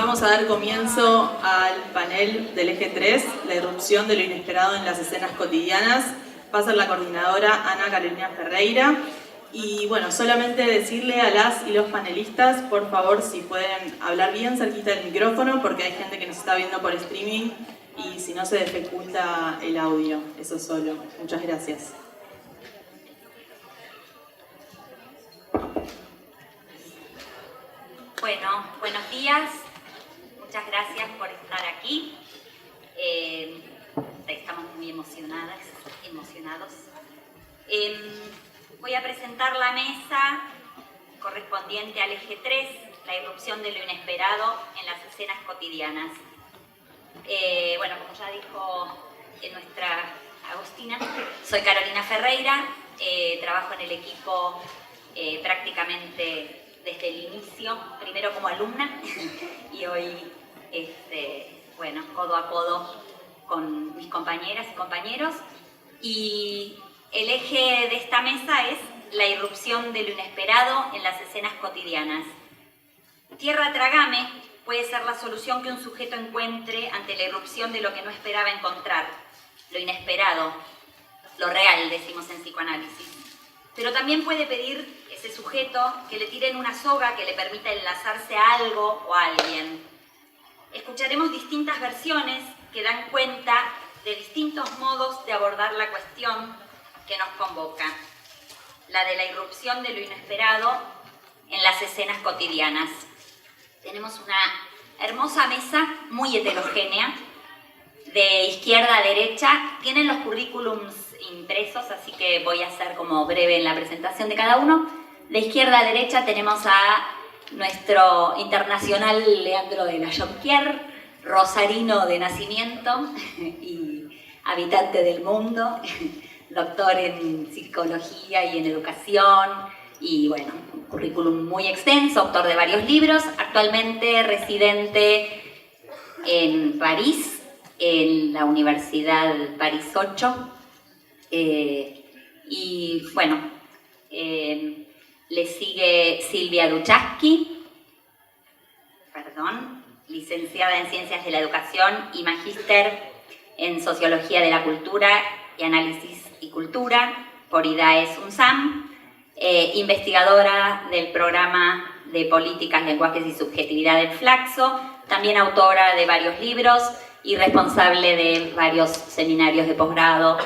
Vamos a dar comienzo al panel del eje 3, la irrupción de lo inesperado en las escenas cotidianas. Va a ser la coordinadora Ana Carolina Ferreira. Y bueno, solamente decirle a las y los panelistas, por favor, si pueden hablar bien cerquita del micrófono, porque hay gente que nos está viendo por streaming y si no se dificulta el audio, eso solo. Muchas gracias. Bueno, buenos días. Muchas gracias por estar aquí. Estamos muy emocionados. Voy a presentar la mesa correspondiente al eje 3, la irrupción de lo inesperado en las escenas cotidianas. Bueno, como ya dijo nuestra Agustina, soy Carolina Ferreira, trabajo en el equipo prácticamente desde el inicio, primero como alumna y hoy, bueno, codo a codo con mis compañeras y compañeros. Y el eje de esta mesa es la irrupción de lo inesperado en las escenas cotidianas. Tierra Trágame puede ser la solución que un sujeto encuentre ante la irrupción de lo que no esperaba encontrar, lo inesperado, lo real, decimos en psicoanálisis. Pero también puede pedir ese sujeto que le tiren una soga que le permita enlazarse a algo o a alguien. Escucharemos distintas versiones que dan cuenta de distintos modos de abordar la cuestión que nos convoca, la de la irrupción de lo inesperado en las escenas cotidianas. Tenemos una hermosa mesa muy heterogénea, de izquierda a derecha. Tienen los currículums impresos, así que voy a ser como breve en la presentación de cada uno. De izquierda a derecha tenemos a nuestro internacional Leandro de la Jonquière, rosarino de nacimiento y habitante del mundo, doctor en psicología y en educación, y bueno, un currículum muy extenso, autor de varios libros, actualmente residente en París, en la Universidad París 8, y bueno, le sigue Silvia Duchaski, licenciada en Ciencias de la Educación y magíster en Sociología de la Cultura y Análisis y Cultura por IDAES UNSAM, investigadora del programa de Políticas, Lenguajes y Subjetividad del Flaxo, también autora de varios libros y responsable de varios seminarios de posgrado.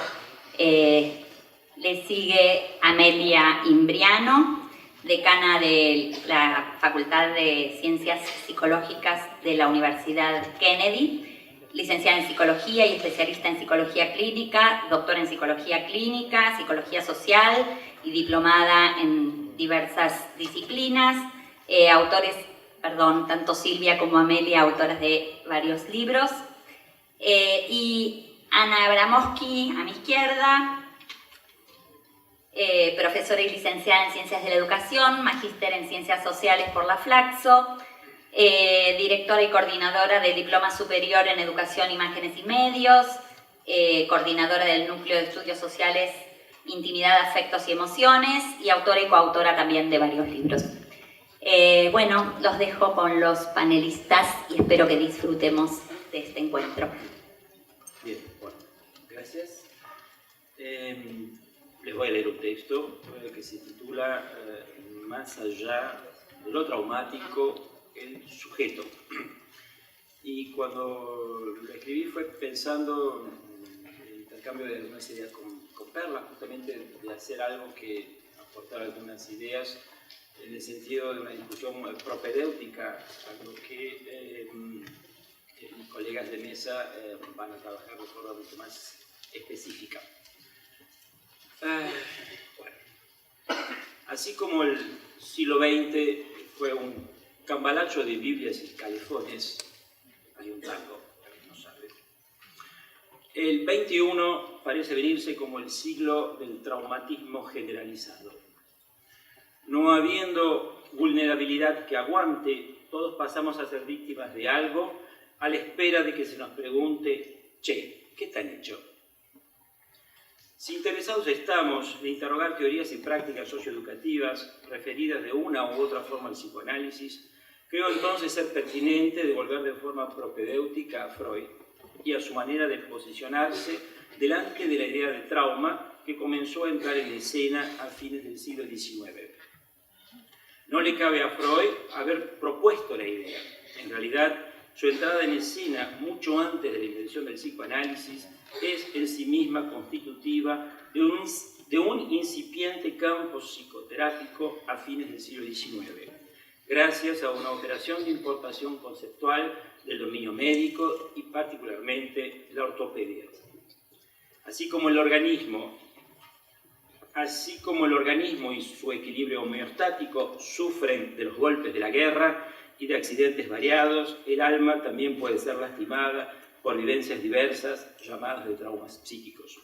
Le sigue Amelia Imbriano, decana de la Facultad de Ciencias Psicológicas de la Universidad Kennedy, licenciada en Psicología y especialista en Psicología Clínica, doctora en Psicología Clínica, Psicología Social y diplomada en diversas disciplinas. Tanto Silvia como Amelia, autoras de varios libros. Y Ana Abramowski, a mi izquierda, profesora y licenciada en Ciencias de la Educación, magíster en Ciencias Sociales por la Flaxo, directora y coordinadora del Diploma Superior en Educación, Imágenes y Medios, coordinadora del Núcleo de Estudios Sociales, Intimidad, Afectos y Emociones, y autora y coautora también de varios libros. Bueno, los dejo con los panelistas y espero que disfrutemos de este encuentro. Bien, bueno, gracias. Les voy a leer un texto que se titula Más allá de lo traumático, el sujeto. Y cuando lo escribí fue pensando en el intercambio de algunas ideas con Perla, justamente de hacer algo que aportara algunas ideas en el sentido de una discusión propedéutica, a lo que mis colegas de mesa van a trabajar de forma mucho más específica. Bueno, así como el siglo XX fue un cambalacho de Biblias y califones, hay un tango, no sabe. El XXI parece venirse como el siglo del traumatismo generalizado. No habiendo vulnerabilidad que aguante, todos pasamos a ser víctimas de algo a la espera de que se nos pregunte, che, ¿qué te han hecho? Si interesados estamos de interrogar teorías y prácticas socioeducativas referidas de una u otra forma al psicoanálisis, Creo entonces ser pertinente devolver de forma propedéutica a Freud y a su manera de posicionarse delante de la idea de trauma que comenzó a entrar en escena a fines del siglo XIX. No le cabe a Freud haber propuesto la idea. En realidad, su entrada en escena mucho antes de la invención del psicoanálisis es en sí misma constitutiva de un incipiente campo psicoterápico a fines del siglo XIX, gracias a una operación de importación conceptual del dominio médico y particularmente la ortopedia. Así como el organismo y su equilibrio homeostático sufren de los golpes de la guerra y de accidentes variados, el alma también puede ser lastimada por vivencias diversas llamadas de traumas psíquicos.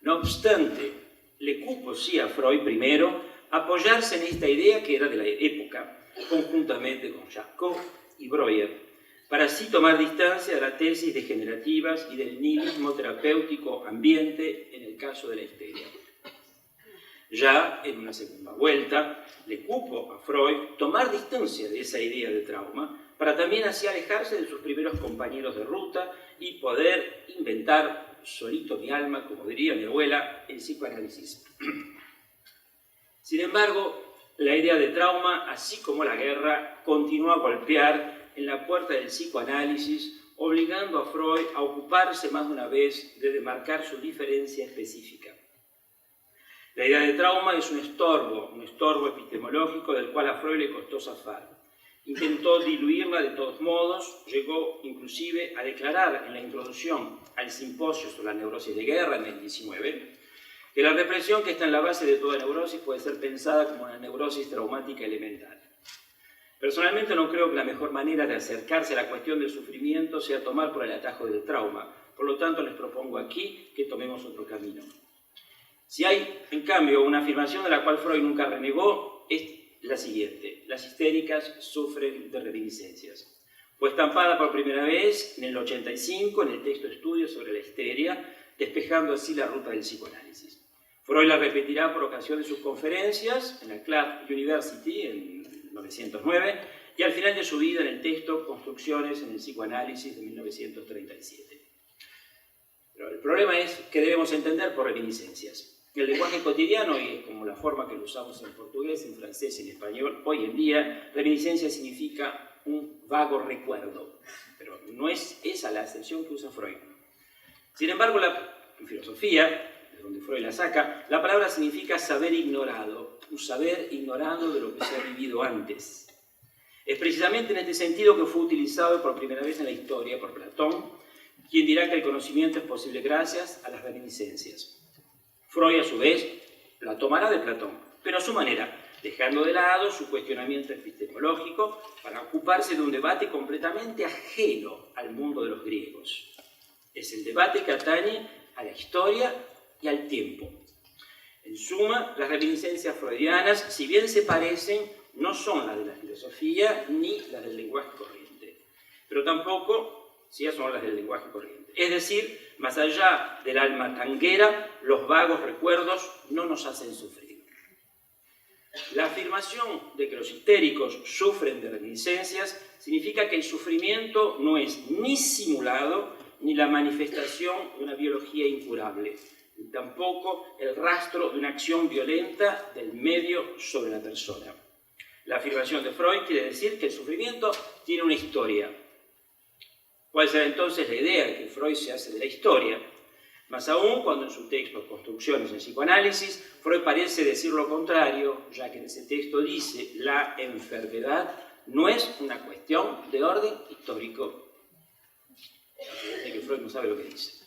No obstante, le cupo sí a Freud primero apoyarse en esta idea que era de la época, conjuntamente con Charcot y Breuer, para así tomar distancia de las tesis degenerativas y del nihilismo terapéutico ambiente en el caso de la histeria. Ya en una segunda vuelta, le cupo a Freud tomar distancia de esa idea de trauma para también así alejarse de sus primeros compañeros de ruta y poder inventar, solito mi alma, como diría mi abuela, el psicoanálisis. Sin embargo, la idea de trauma, así como la guerra, continuó a golpear en la puerta del psicoanálisis, obligando a Freud a ocuparse más de una vez de demarcar su diferencia específica. La idea de trauma es un estorbo epistemológico del cual a Freud le costó zafar. Intentó diluirla de todos modos, llegó inclusive a declarar en la introducción al simposio sobre la neurosis de guerra en el 19 que la represión que está en la base de toda neurosis puede ser pensada como una neurosis traumática elemental. Personalmente no creo que la mejor manera de acercarse a la cuestión del sufrimiento sea tomar por el atajo del trauma, por lo tanto les propongo aquí que tomemos otro camino. Si hay, en cambio, una afirmación de la cual Freud nunca renegó, es la siguiente: las histéricas sufren de reminiscencias. Fue estampada por primera vez en el 85 en el texto Estudios sobre la histeria, despejando así la ruta del psicoanálisis. Freud la repetirá por ocasión de sus conferencias en la Clark University en 1909 y al final de su vida en el texto Construcciones en el psicoanálisis de 1937. Pero el problema es que debemos entender por reminiscencias. El lenguaje cotidiano, y es como la forma que lo usamos en portugués, en francés, en español, hoy en día, reminiscencia significa un vago recuerdo, pero no es esa la acepción que usa Freud. Sin embargo, en filosofía, de donde Freud la saca, la palabra significa saber ignorado, un saber ignorado de lo que se ha vivido antes. Es precisamente en este sentido que fue utilizado por primera vez en la historia por Platón, quien dirá que el conocimiento es posible gracias a las reminiscencias. Freud, a su vez, la tomará de Platón, pero a su manera, dejando de lado su cuestionamiento epistemológico para ocuparse de un debate completamente ajeno al mundo de los griegos. Es el debate que atañe a la historia y al tiempo. En suma, las reminiscencias freudianas, si bien se parecen, no son las de la filosofía ni las del lenguaje corriente, pero tampoco sí son las del lenguaje corriente. Es decir, más allá del alma tanguera, los vagos recuerdos no nos hacen sufrir. La afirmación de que los histéricos sufren de reminiscencias significa que el sufrimiento no es ni simulado ni la manifestación de una biología incurable, ni tampoco el rastro de una acción violenta del medio sobre la persona. La afirmación de Freud quiere decir que el sufrimiento tiene una historia. ¿Cuál será entonces la idea que Freud se hace de la historia? Más aún cuando en su texto Construcciones en psicoanálisis, Freud parece decir lo contrario, ya que en ese texto dice la enfermedad no es una cuestión de orden histórico. Que Freud no sabe lo que dice.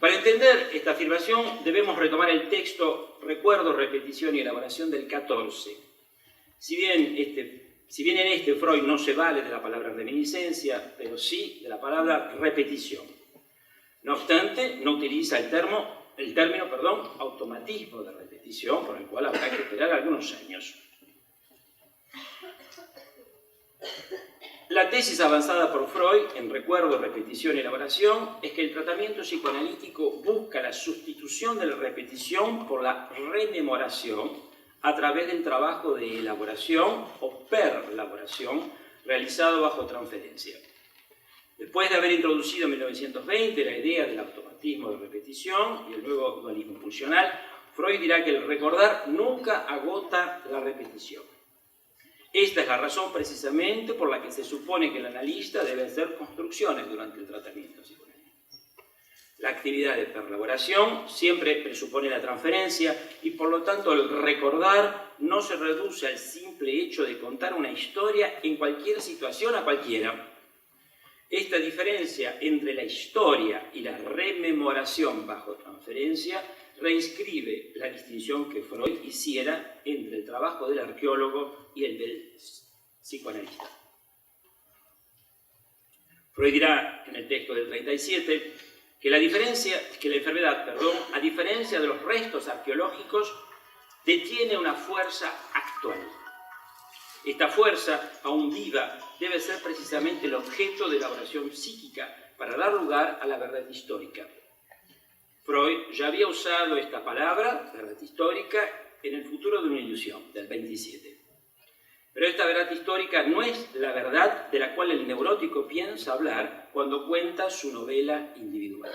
Para entender esta afirmación debemos retomar el texto Recuerdo, repetición y elaboración del 14. Si bien en este Freud no se vale de la palabra reminiscencia, pero sí de la palabra repetición. No obstante, no utiliza el término automatismo de repetición, por el cual habrá que esperar algunos años. La tesis avanzada por Freud en Recuerdo, repetición y elaboración es que el tratamiento psicoanalítico busca la sustitución de la repetición por la rememoración a través del trabajo de elaboración o perlaboración realizado bajo transferencia. Después de haber introducido en 1920 la idea del automatismo de repetición y el nuevo dualismo funcional, Freud dirá que el recordar nunca agota la repetición. Esta es la razón precisamente por la que se supone que el analista debe hacer construcciones durante el tratamiento psicoanalítico. La actividad de perlaboración siempre presupone la transferencia y por lo tanto el recordar no se reduce al simple hecho de contar una historia en cualquier situación a cualquiera. Esta diferencia entre la historia y la rememoración bajo transferencia reinscribe la distinción que Freud hiciera entre el trabajo del arqueólogo y el del psicoanalista. Freud dirá en el texto del 37 que la enfermedad, a diferencia de los restos arqueológicos, detiene una fuerza actual. Esta fuerza, aún viva, debe ser precisamente el objeto de elaboración psíquica para dar lugar a la verdad histórica. Freud ya había usado esta palabra, verdad histórica, en El futuro de una ilusión, del 27. Pero esta verdad histórica no es la verdad de la cual el neurótico piensa hablar cuando cuenta su novela individual.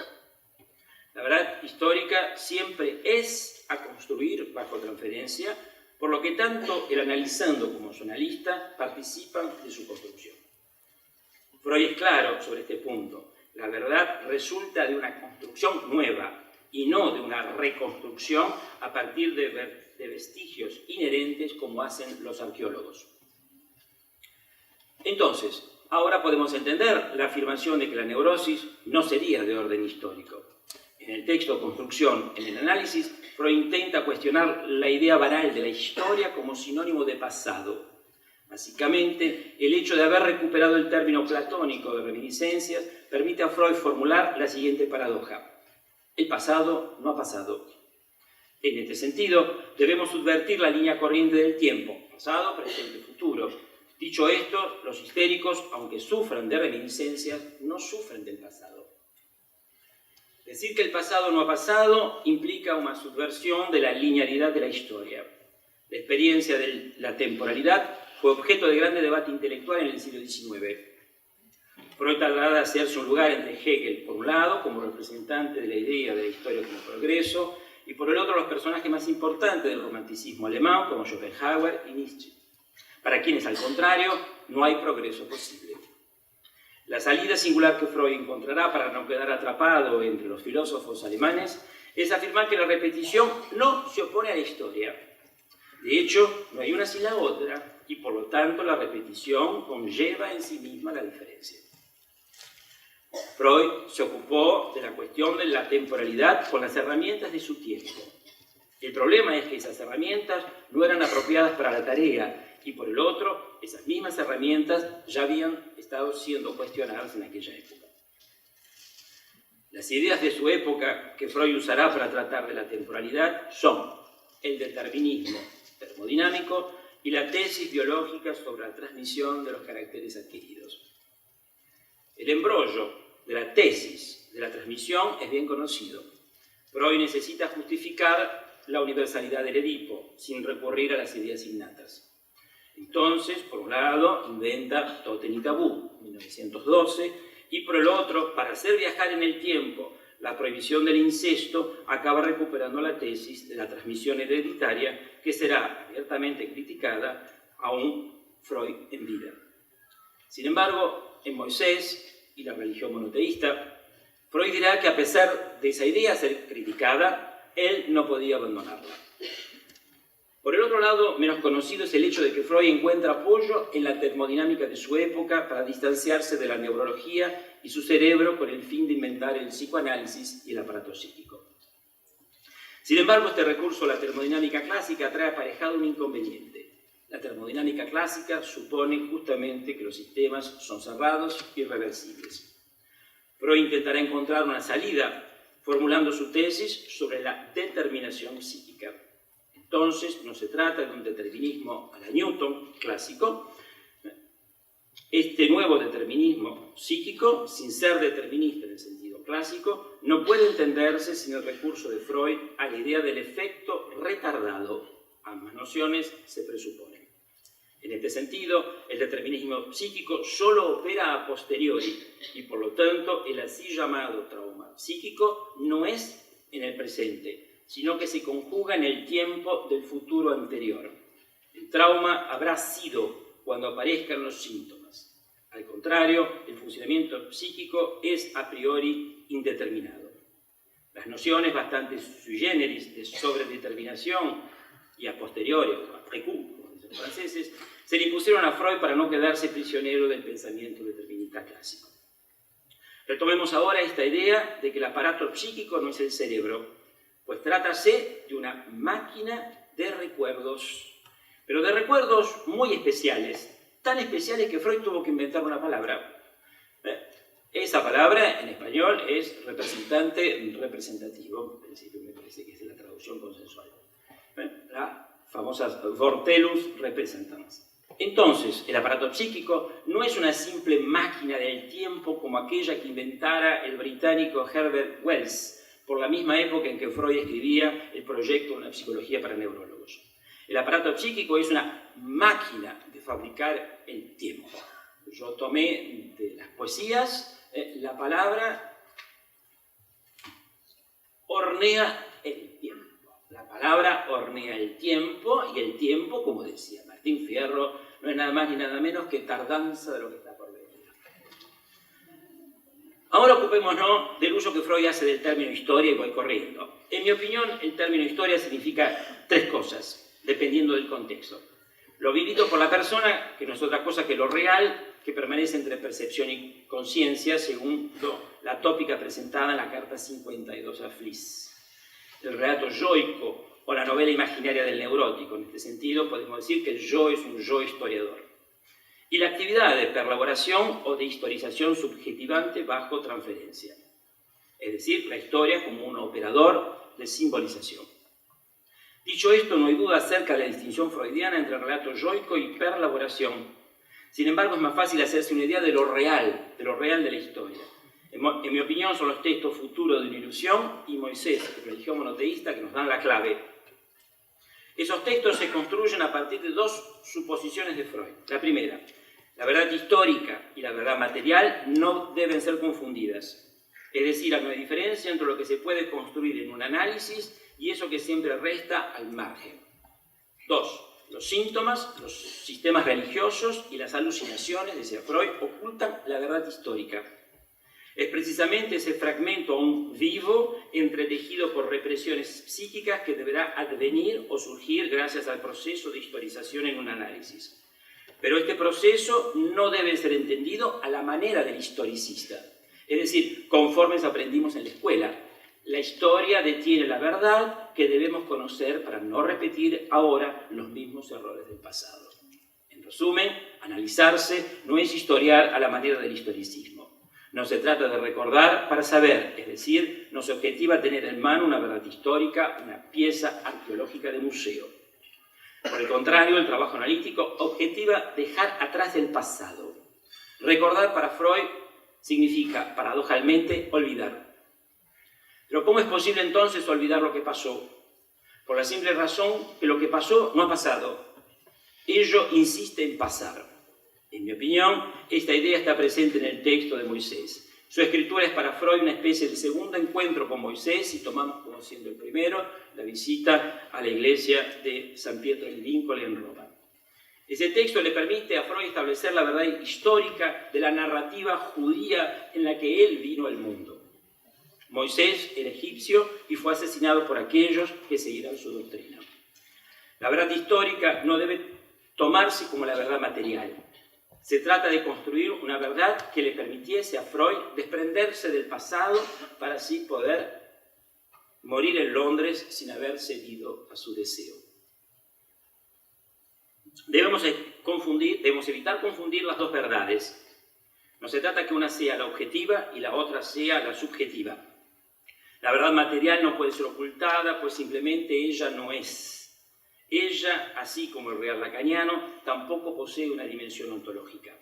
La verdad histórica siempre es a construir bajo transferencia, por lo que tanto el analizando como su analista participan de su construcción. Freud es claro sobre este punto. La verdad resulta de una construcción nueva y no de una reconstrucción a partir de vestigios inherentes como hacen los arqueólogos. Entonces, ahora podemos entender la afirmación de que la neurosis no sería de orden histórico. En el texto Construcción en el análisis, Freud intenta cuestionar la idea banal de la historia como sinónimo de pasado. Básicamente, el hecho de haber recuperado el término platónico de reminiscencias permite a Freud formular la siguiente paradoja. El pasado no ha pasado. En este sentido, debemos subvertir la línea corriente del tiempo, pasado, presente, futuro. Dicho esto, los histéricos, aunque sufran de reminiscencias, no sufren del pasado. Decir que el pasado no ha pasado implica una subversión de la linealidad de la historia. La experiencia de la temporalidad fue objeto de grande debate intelectual en el siglo XIX. Freud traslada de hacerse un lugar entre Hegel, por un lado, como representante de la idea de la historia como progreso, y por el otro los personajes más importantes del romanticismo alemán, como Schopenhauer y Nietzsche, para quienes, al contrario, no hay progreso posible. La salida singular que Freud encontrará para no quedar atrapado entre los filósofos alemanes es afirmar que la repetición no se opone a la historia. De hecho, no hay una sin la otra, y por lo tanto la repetición conlleva en sí misma la diferencia. Freud se ocupó de la cuestión de la temporalidad con las herramientas de su tiempo. El problema es que esas herramientas no eran apropiadas para la tarea, y por el otro, esas mismas herramientas ya habían estado siendo cuestionadas en aquella época. Las ideas de su época que Freud usará para tratar de la temporalidad son el determinismo termodinámico y la tesis biológica sobre la transmisión de los caracteres adquiridos. El embrollo de la tesis de la transmisión es bien conocido. Freud necesita justificar la universalidad del Edipo sin recurrir a las ideas innatas. Entonces, por un lado, inventa Totem y Tabú, 1912, y por el otro, para hacer viajar en el tiempo la prohibición del incesto, acaba recuperando la tesis de la transmisión hereditaria, que será abiertamente criticada aún Freud en vida. Sin embargo, en Moisés y la religión monoteísta, Freud dirá que a pesar de esa idea ser criticada, él no podía abandonarla. Por el otro lado, menos conocido es el hecho de que Freud encuentra apoyo en la termodinámica de su época para distanciarse de la neurología y su cerebro con el fin de inventar el psicoanálisis y el aparato psíquico. Sin embargo, este recurso a la termodinámica clásica trae aparejado un inconveniente. La termodinámica clásica supone justamente que los sistemas son cerrados y irreversibles. Freud intentará encontrar una salida formulando su tesis sobre la determinación psíquica. Entonces, no se trata de un determinismo a la Newton clásico. Este nuevo determinismo psíquico, sin ser determinista en el sentido clásico, no puede entenderse sin el recurso de Freud a la idea del efecto retardado. Ambas nociones se presuponen. En este sentido, el determinismo psíquico solo opera a posteriori y, por lo tanto, el así llamado trauma psíquico no es en el presente, sino que se conjuga en el tiempo del futuro anterior. El trauma habrá sido cuando aparezcan los síntomas. Al contrario, el funcionamiento psíquico es a priori indeterminado. Las nociones bastante sui generis de sobredeterminación y a posteriori, o après coup, como dicen los franceses, se le impusieron a Freud para no quedarse prisionero del pensamiento determinista clásico. Retomemos ahora esta idea de que el aparato psíquico no es el cerebro, pues trátase de una máquina de recuerdos, pero de recuerdos muy especiales, tan especiales que Freud tuvo que inventar una palabra. Esa palabra en español es representante representativo, en principio me parece que es la traducción consensual. La famosa Vortellus representans. Entonces, el aparato psíquico no es una simple máquina del tiempo como aquella que inventara el británico Herbert Wells, por la misma época en que Freud escribía el proyecto de una psicología para neurólogos. El aparato psíquico es una máquina de fabricar el tiempo. Yo tomé de las poesías la palabra hornea el tiempo. La palabra hornea el tiempo, y el tiempo, como decía Martín Fierro, no es nada más ni nada menos que tardanza de lo que está por venir. Ahora ocupémonos del uso que Freud hace del término historia y voy corriendo. En mi opinión, el término historia significa tres cosas, dependiendo del contexto. Lo vivido por la persona, que no es otra cosa que lo real, que permanece entre percepción y conciencia, según la tópica presentada en la carta 52 a Fliss. El relato yoico o la novela imaginaria del neurótico. En este sentido, podemos decir que el yo es un yo historiador. Y la actividad de perlaboración o de historización subjetivante bajo transferencia. Es decir, la historia como un operador de simbolización. Dicho esto, no hay duda acerca de la distinción freudiana entre relato yoico y perlaboración. Sin embargo, es más fácil hacerse una idea de lo real de la historia. En mi opinión, son los textos futuros de una ilusión y Moisés, religión monoteísta, que nos dan la clave. Esos textos se construyen a partir de dos suposiciones de Freud. La primera, la verdad histórica y la verdad material no deben ser confundidas. Es decir, hay una diferencia entre lo que se puede construir en un análisis y eso que siempre resta al margen. Dos, los síntomas, los sistemas religiosos y las alucinaciones, decía Freud, ocultan la verdad histórica. Es precisamente ese fragmento aún vivo, entretejido por represiones psíquicas, que deberá advenir o surgir gracias al proceso de historización en un análisis. Pero este proceso no debe ser entendido a la manera del historicista, es decir, conforme aprendimos en la escuela. La historia detiene la verdad que debemos conocer para no repetir ahora los mismos errores del pasado. En resumen, analizarse no es historiar a la manera del historicismo. No se trata de recordar para saber, es decir, no se objetiva tener en mano una verdad histórica, una pieza arqueológica de museo. Por el contrario, el trabajo analítico objetiva dejar atrás el pasado. Recordar para Freud significa, paradojalmente, olvidar. Pero ¿cómo es posible entonces olvidar lo que pasó? Por la simple razón que lo que pasó no ha pasado. Ello insiste en pasar. En mi opinión, esta idea está presente en el texto de Moisés. Su escritura es para Freud una especie de segundo encuentro con Moisés, y tomamos como siendo el primero la visita a la iglesia de San Pietro in Vincoli en Roma. Ese texto le permite a Freud establecer la verdad histórica de la narrativa judía en la que él vino al mundo. Moisés era egipcio y fue asesinado por aquellos que seguirán su doctrina. La verdad histórica no debe tomarse como la verdad material. Se trata de construir una verdad que le permitiese a Freud desprenderse del pasado para así poder morir en Londres sin haber cedido a su deseo. Debemos evitar confundir las dos verdades. No se trata que una sea la objetiva y la otra sea la subjetiva. La verdad material no puede ser ocultada, pues simplemente ella no es. Ella, así como el real lacaniano, tampoco posee una dimensión ontológica.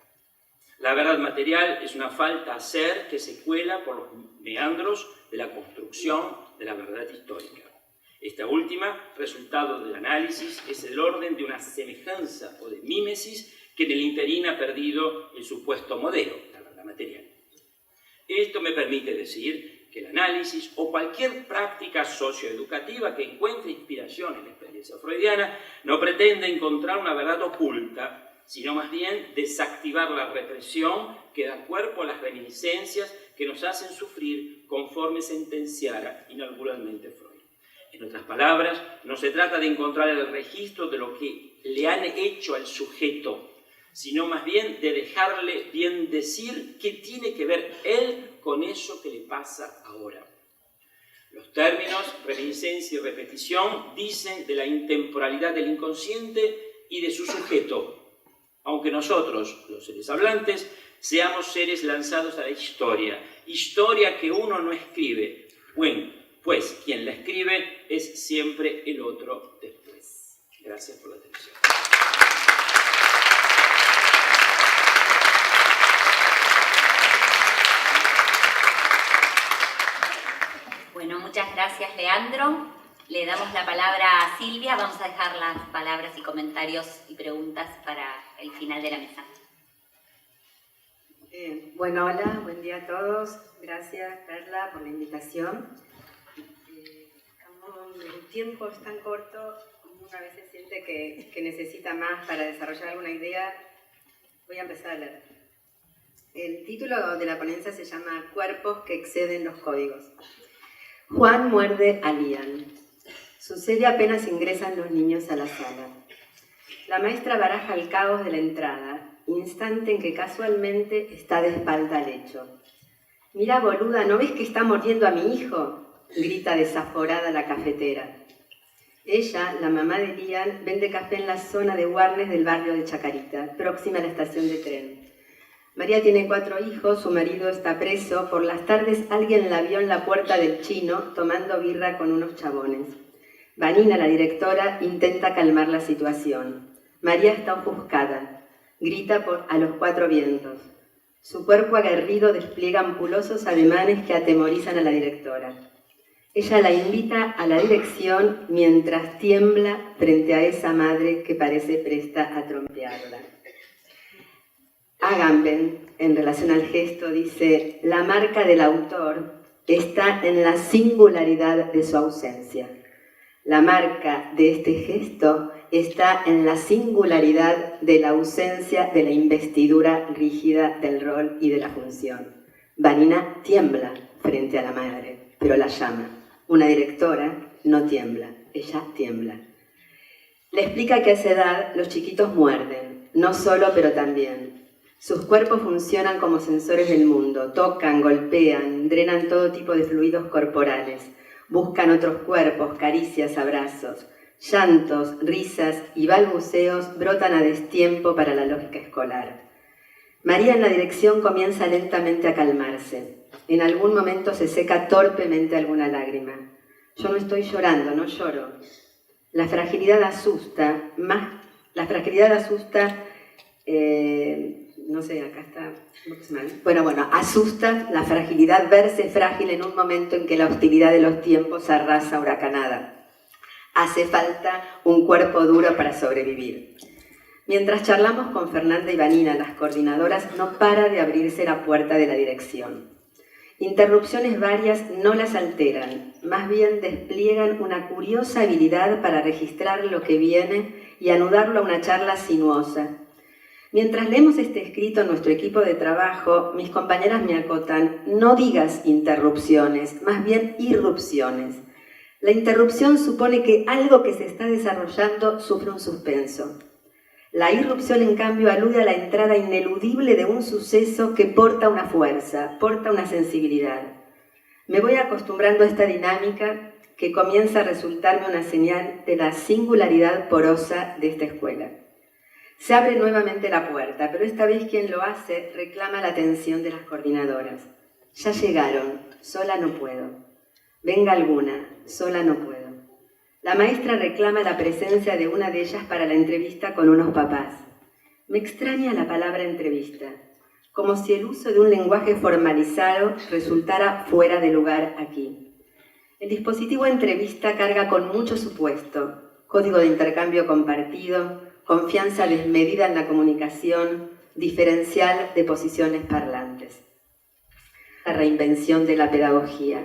La verdad material es una falta a ser que se cuela por los meandros de la construcción de la verdad histórica. Esta última, resultado del análisis, es el orden de una semejanza o de mímesis que en el interín ha perdido el supuesto modelo, la verdad material. Esto me permite decir que el análisis o cualquier práctica socioeducativa que encuentre inspiración en la experiencia freudiana no pretende encontrar una verdad oculta, sino más bien desactivar la represión que da cuerpo a las reminiscencias que nos hacen sufrir conforme sentenciara inauguralmente Freud. En otras palabras, no se trata de encontrar el registro de lo que le han hecho al sujeto, sino más bien de dejarle bien decir qué tiene que ver él con eso que le pasa ahora. Los términos reminiscencia y repetición dicen de la intemporalidad del inconsciente y de su sujeto, aunque nosotros, los seres hablantes, seamos seres lanzados a la historia, historia que uno no escribe, bueno, pues quien la escribe es siempre el otro después. Gracias por la atención. Bueno, muchas gracias, Leandro. Le damos la palabra a Silvia. Vamos a dejar las palabras y comentarios y preguntas para el final de la mesa. Bueno, hola, buen día a todos. Gracias, Perla, por la invitación. Como el tiempo es tan corto, uno a veces siente que necesita más para desarrollar alguna idea. Voy a empezar a leer. El título de la ponencia se llama Cuerpos que exceden los códigos. Juan muerde a Lian. Sucede apenas ingresan los niños a la sala. La maestra baraja el caos de la entrada, instante en que casualmente está de espalda al lecho. «Mira, boluda, ¿no ves que está mordiendo a mi hijo?», grita desaforada la cafetera. Ella, la mamá de Lian, vende café en la zona de Warnes del barrio de Chacarita, próxima a la estación de tren. María tiene 4 hijos, su marido está preso. Por las tardes alguien la vio en la puerta del Chino tomando birra con unos chabones. Vanina, la directora, intenta calmar la situación. María está ofuscada. Grita a los 4 vientos. Su cuerpo aguerrido despliega ampulosos ademanes que atemorizan a la directora. Ella la invita a la dirección mientras tiembla frente a esa madre que parece presta a trompearla. Agamben, en relación al gesto, dice: la marca del autor está en la singularidad de su ausencia. La marca de este gesto está en la singularidad de la ausencia de la investidura rígida del rol y de la función. Vanina tiembla frente a la madre, pero la llama. Una directora no tiembla, ella tiembla. Le explica que a esa edad los chiquitos muerden, no solo pero también. Sus cuerpos funcionan como sensores del mundo, tocan, golpean, drenan todo tipo de fluidos corporales, buscan otros cuerpos, caricias, abrazos, llantos, risas y balbuceos brotan a destiempo para la lógica escolar. María en la dirección comienza lentamente a calmarse. En algún momento se seca torpemente alguna lágrima. Yo no estoy llorando, no lloro. La fragilidad asusta, no sé, acá está mal. Bueno, asusta la fragilidad, verse frágil en un momento en que la hostilidad de los tiempos arrasa huracanada. Hace falta un cuerpo duro para sobrevivir. Mientras charlamos con Fernanda y Vanina, las coordinadoras, no para de abrirse la puerta de la dirección. Interrupciones varias no las alteran, más bien despliegan una curiosa habilidad para registrar lo que viene y anudarlo a una charla sinuosa. Mientras leemos este escrito en nuestro equipo de trabajo, mis compañeras me acotan: no digas interrupciones, más bien irrupciones. La interrupción supone que algo que se está desarrollando sufre un suspenso. La irrupción, en cambio, alude a la entrada ineludible de un suceso que porta una fuerza, porta una sensibilidad. Me voy acostumbrando a esta dinámica que comienza a resultarme una señal de la singularidad porosa de esta escuela. Se abre nuevamente la puerta, pero esta vez quien lo hace reclama la atención de las coordinadoras. Ya llegaron, sola no puedo. Venga alguna, sola no puedo. La maestra reclama la presencia de una de ellas para la entrevista con unos papás. Me extraña la palabra entrevista, como si el uso de un lenguaje formalizado resultara fuera de lugar aquí. El dispositivo entrevista carga con mucho supuesto, código de intercambio compartido, confianza desmedida en la comunicación, diferencial de posiciones parlantes. La reinvención de la pedagogía.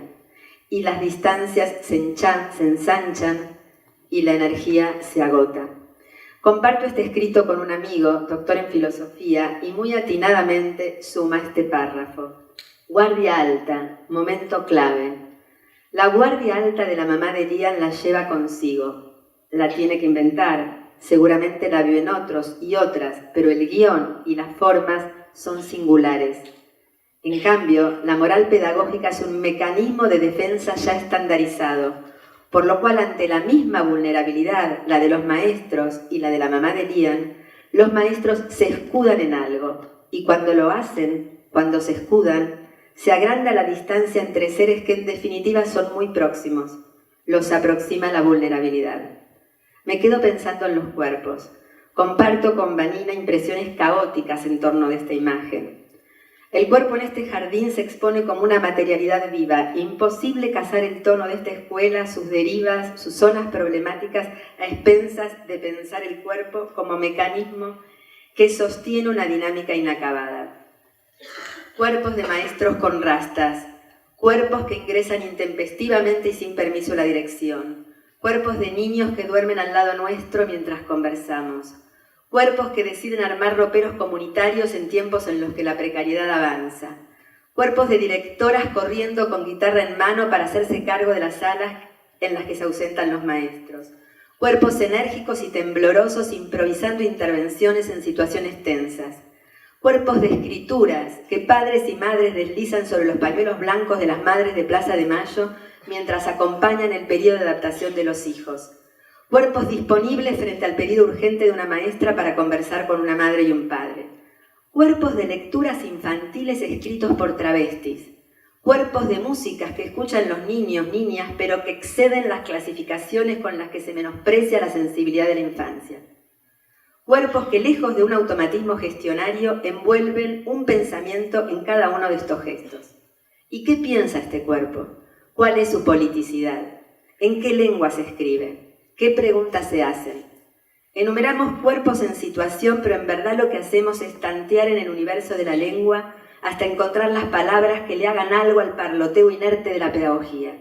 Y las distancias se ensanchan y la energía se agota. Comparto este escrito con un amigo, doctor en filosofía, y muy atinadamente suma este párrafo. Guardia alta, momento clave. La guardia alta de la mamá de Lian la lleva consigo. La tiene que inventar. Seguramente la vio en otros y otras, pero el guión y las formas son singulares. En cambio, la moral pedagógica es un mecanismo de defensa ya estandarizado, por lo cual ante la misma vulnerabilidad, la de los maestros y la de la mamá de Lian, los maestros se escudan en algo, y cuando lo hacen, cuando se escudan, se agranda la distancia entre seres que en definitiva son muy próximos. Los aproxima la vulnerabilidad. Me quedo pensando en los cuerpos. Comparto con Vanina impresiones caóticas en torno de esta imagen. El cuerpo en este jardín se expone como una materialidad viva. Imposible cazar el tono de esta escuela, sus derivas, sus zonas problemáticas, a expensas de pensar el cuerpo como mecanismo que sostiene una dinámica inacabada. Cuerpos de maestros con rastas, cuerpos que ingresan intempestivamente y sin permiso a la dirección, cuerpos de niños que duermen al lado nuestro mientras conversamos, cuerpos que deciden armar roperos comunitarios en tiempos en los que la precariedad avanza, cuerpos de directoras corriendo con guitarra en mano para hacerse cargo de las salas en las que se ausentan los maestros, cuerpos enérgicos y temblorosos improvisando intervenciones en situaciones tensas, cuerpos de escrituras que padres y madres deslizan sobre los pañuelos blancos de las madres de Plaza de Mayo mientras acompañan el periodo de adaptación de los hijos. Cuerpos disponibles frente al pedido urgente de una maestra para conversar con una madre y un padre. Cuerpos de lecturas infantiles escritos por travestis. Cuerpos de músicas que escuchan los niños, niñas, pero que exceden las clasificaciones con las que se menosprecia la sensibilidad de la infancia. Cuerpos que, lejos de un automatismo gestionario, envuelven un pensamiento en cada uno de estos gestos. ¿Y qué piensa este cuerpo? ¿Cuál es su politicidad? ¿En qué lengua se escribe? ¿Qué preguntas se hacen? Enumeramos cuerpos en situación, pero en verdad lo que hacemos es tantear en el universo de la lengua hasta encontrar las palabras que le hagan algo al parloteo inerte de la pedagogía.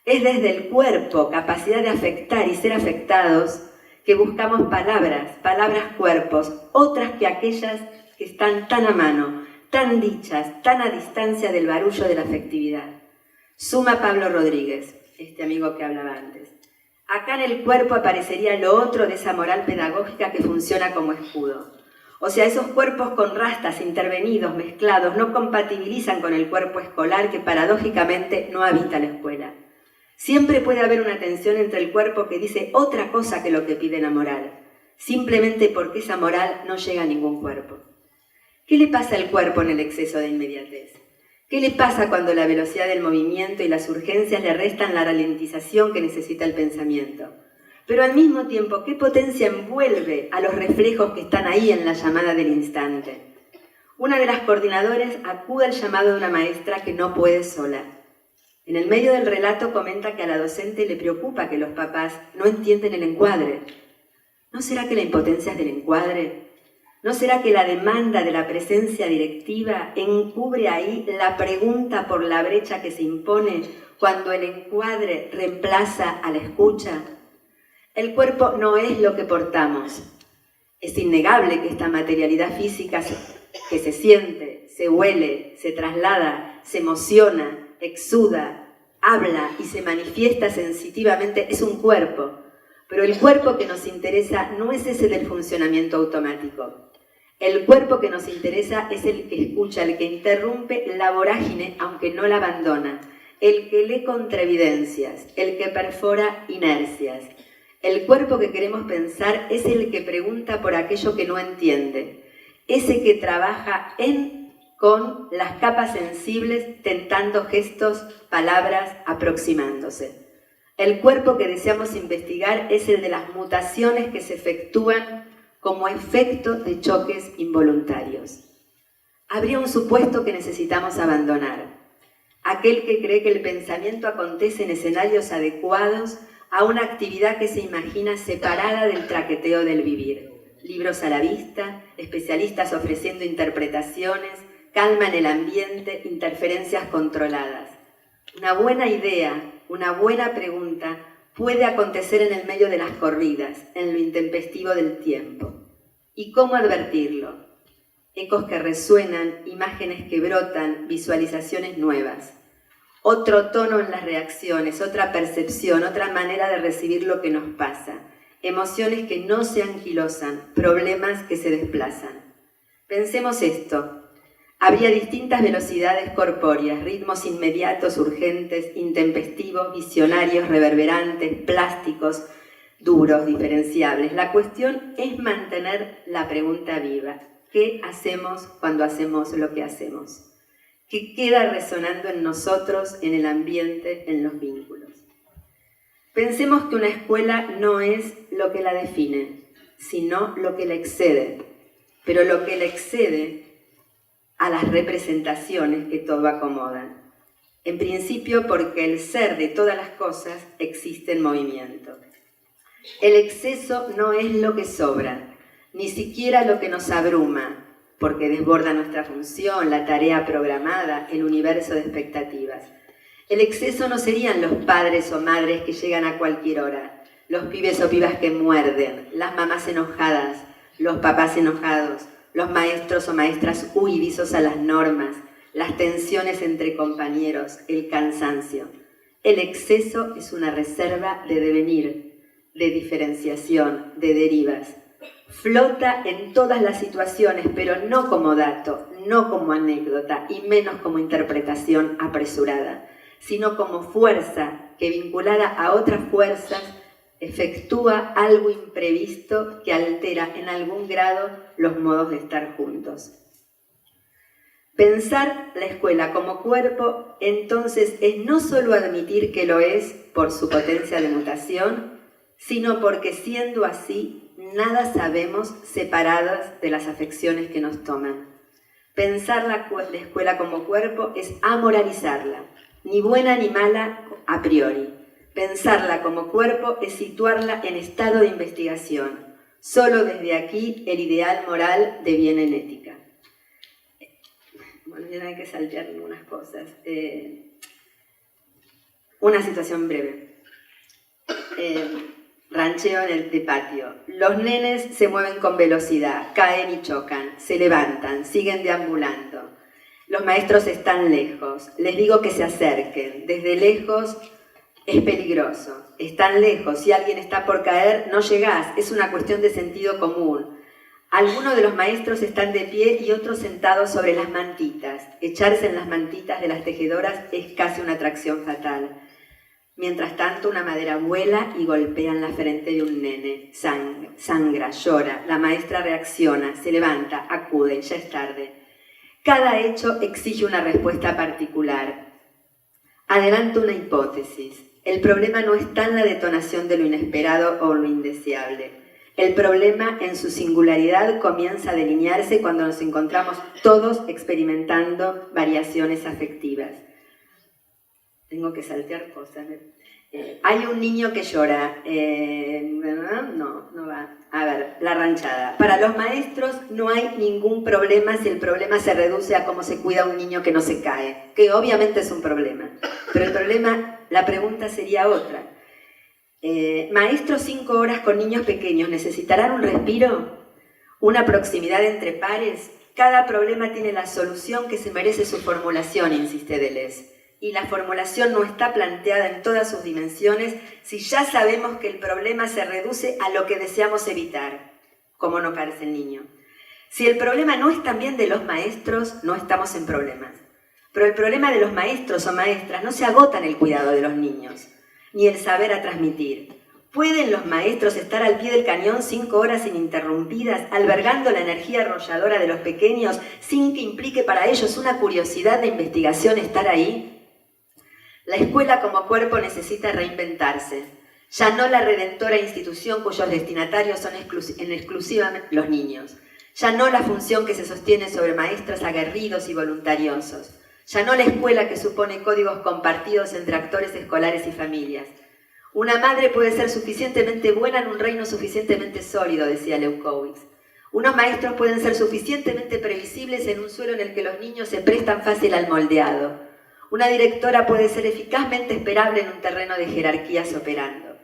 Es desde el cuerpo, capacidad de afectar y ser afectados, que buscamos palabras cuerpos, otras que aquellas que están tan a mano, tan dichas, tan a distancia del barullo de la afectividad. Suma Pablo Rodríguez, este amigo que hablaba antes. Acá en el cuerpo aparecería lo otro de esa moral pedagógica que funciona como escudo. O sea, esos cuerpos con rastas, intervenidos, mezclados, no compatibilizan con el cuerpo escolar que paradójicamente no habita la escuela. Siempre puede haber una tensión entre el cuerpo que dice otra cosa que lo que pide la moral, simplemente porque esa moral no llega a ningún cuerpo. ¿Qué le pasa al cuerpo en el exceso de inmediatez? ¿Qué le pasa cuando la velocidad del movimiento y las urgencias le restan la ralentización que necesita el pensamiento? Pero al mismo tiempo, ¿qué potencia envuelve a los reflejos que están ahí en la llamada del instante? Una de las coordinadoras acude al llamado de una maestra que no puede sola. En el medio del relato comenta que a la docente le preocupa que los papás no entienden el encuadre. ¿No será que la impotencia es del encuadre? ¿No será que la demanda de la presencia directiva encubre ahí la pregunta por la brecha que se impone cuando el encuadre reemplaza a la escucha? El cuerpo no es lo que portamos. Es innegable que esta materialidad física que se siente, se huele, se traslada, se emociona, exuda, habla y se manifiesta sensitivamente es un cuerpo, pero el cuerpo que nos interesa no es ese del funcionamiento automático. El cuerpo que nos interesa es el que escucha, el que interrumpe la vorágine aunque no la abandona, el que lee contraevidencias, el que perfora inercias. El cuerpo que queremos pensar es el que pregunta por aquello que no entiende, ese que trabaja con las capas sensibles, tentando gestos, palabras, aproximándose. El cuerpo que deseamos investigar es el de las mutaciones que se efectúan como efecto de choques involuntarios. Habría un supuesto que necesitamos abandonar. aquel que cree que el pensamiento acontece en escenarios adecuados a una actividad que se imagina separada del traqueteo del vivir. Libros a la vista, especialistas ofreciendo interpretaciones, calma en el ambiente, interferencias controladas. Una buena idea, una buena pregunta puede acontecer en el medio de las corridas, en lo intempestivo del tiempo. ¿Y cómo advertirlo? Ecos que resuenan, imágenes que brotan, visualizaciones nuevas. Otro tono en las reacciones, otra percepción, otra manera de recibir lo que nos pasa. Emociones que no se anquilosan, problemas que se desplazan. Pensemos esto. Habría distintas velocidades corpóreas, ritmos inmediatos, urgentes, intempestivos, visionarios, reverberantes, plásticos, duros, diferenciables. La cuestión es mantener la pregunta viva. ¿Qué hacemos cuando hacemos lo que hacemos? ¿Qué queda resonando en nosotros, en el ambiente, en los vínculos? Pensemos que una escuela no es lo que la define, sino lo que la excede, pero lo que la excede a las representaciones que todo acomodan. En principio, porque el ser de todas las cosas existe en movimiento. El exceso no es lo que sobra, ni siquiera lo que nos abruma, porque desborda nuestra función, la tarea programada, el universo de expectativas. El exceso no serían los padres o madres que llegan a cualquier hora, los pibes o pibas que muerden, las mamás enojadas, los papás enojados, los maestros o maestras huidizos a las normas, las tensiones entre compañeros, el cansancio. El exceso es una reserva de devenir, de diferenciación, de derivas. Flota en todas las situaciones, pero no como dato, no como anécdota y menos como interpretación apresurada, sino como fuerza que vinculada a otras fuerzas efectúa algo imprevisto que altera en algún grado los modos de estar juntos. Pensar la escuela como cuerpo, entonces, es no solo admitir que lo es por su potencia de mutación, sino porque siendo así, nada sabemos separadas de las afecciones que nos toman. Pensar la escuela como cuerpo es amoralizarla, ni buena ni mala a priori. Pensarla como cuerpo es situarla en estado de investigación. Solo desde aquí el ideal moral deviene en ética. Bueno, ya hay que saltear algunas cosas. Una situación breve. Rancheo en el patio. Los nenes se mueven con velocidad, caen y chocan, se levantan, siguen deambulando. Los maestros están lejos. Les digo que se acerquen. Desde lejos es peligroso. Están lejos. Si alguien está por caer, no llegás. Es una cuestión de sentido común. Algunos de los maestros están de pie y otros sentados sobre las mantitas. Echarse en las mantitas de las tejedoras es casi una atracción fatal. Mientras tanto, una madera vuela y golpea en la frente de un nene. Sangra, llora. La maestra reacciona, se levanta, acude, ya es tarde. Cada hecho exige una respuesta particular. Adelanto una hipótesis. El problema no está en la detonación de lo inesperado o lo indeseable. El problema en su singularidad comienza a delinearse cuando nos encontramos todos experimentando variaciones afectivas. Tengo que saltear cosas. Hay un niño que llora. No va. A ver, la ranchada. Para los maestros no hay ningún problema si el problema se reduce a cómo se cuida a un niño que no se cae, que obviamente es un problema. Pero el problema, la pregunta sería otra. ¿Maestros 5 horas con niños pequeños necesitarán un respiro? ¿Una proximidad entre pares? Cada problema tiene la solución que se merece su formulación, insiste Deleuze. Y la formulación no está planteada en todas sus dimensiones si ya sabemos que el problema se reduce a lo que deseamos evitar, como no caerse el niño. Si el problema no es también de los maestros, no estamos en problemas. Pero el problema de los maestros o maestras no se agota en el cuidado de los niños, ni el saber a transmitir. ¿Pueden los maestros estar al pie del cañón 5 horas ininterrumpidas, albergando la energía arrolladora de los pequeños, sin que implique para ellos una curiosidad de investigación estar ahí? La escuela como cuerpo necesita reinventarse. Ya no la redentora institución cuyos destinatarios son exclusivamente los niños. Ya no la función que se sostiene sobre maestros aguerridos y voluntariosos. Ya no la escuela que supone códigos compartidos entre actores escolares y familias. Una madre puede ser suficientemente buena en un reino suficientemente sólido, decía Leucowicz. Unos maestros pueden ser suficientemente previsibles en un suelo en el que los niños se prestan fácil al moldeado. Una directora puede ser eficazmente esperable en un terreno de jerarquías operando.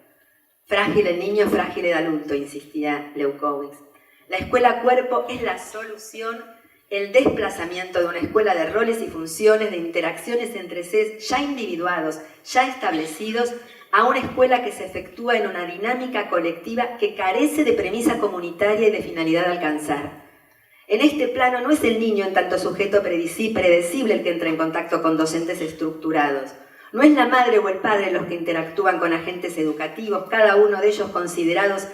Frágil el niño, frágil el adulto, insistía Leucowicz. La escuela cuerpo es la solución, el desplazamiento de una escuela de roles y funciones, de interacciones entre seres ya individuados, ya establecidos, a una escuela que se efectúa en una dinámica colectiva que carece de premisa comunitaria y de finalidad a alcanzar. En este plano no es el niño en tanto sujeto predecible el que entra en contacto con docentes estructurados. No es la madre o el padre los que interactúan con agentes educativos, cada uno de ellos considerados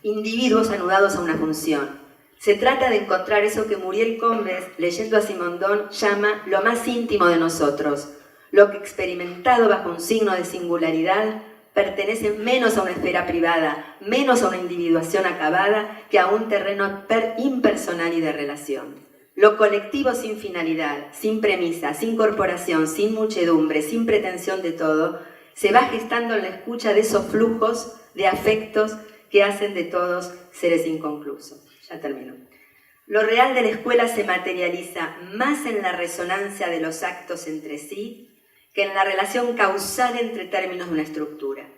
individuos anudados a una función. Se trata de encontrar eso que Muriel Combes, leyendo a Simondon, llama lo más íntimo de nosotros, lo que experimentado bajo un signo de singularidad pertenece menos a una esfera privada, menos a una individuación acabada que a un terreno impersonal y de relación. Lo colectivo sin finalidad, sin premisa, sin corporación, sin muchedumbre, sin pretensión de todo, se va gestando en la escucha de esos flujos de afectos que hacen de todos seres inconclusos. Ya termino. Lo real de la escuela se materializa más en la resonancia de los actos entre sí que en la relación causal entre términos de una estructura.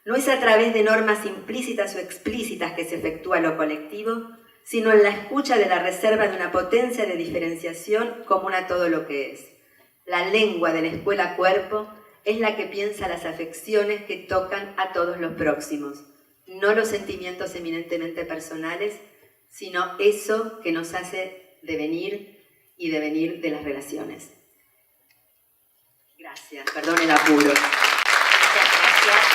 No es a través de normas implícitas o explícitas que se efectúa lo colectivo, sino en la escucha de la reserva de una potencia de diferenciación común a todo lo que es. La lengua de la escuela cuerpo es la que piensa las afecciones que tocan a todos los próximos, no los sentimientos eminentemente personales, sino eso que nos hace devenir y devenir de las relaciones. Gracias, perdón el apuro. Muchas gracias.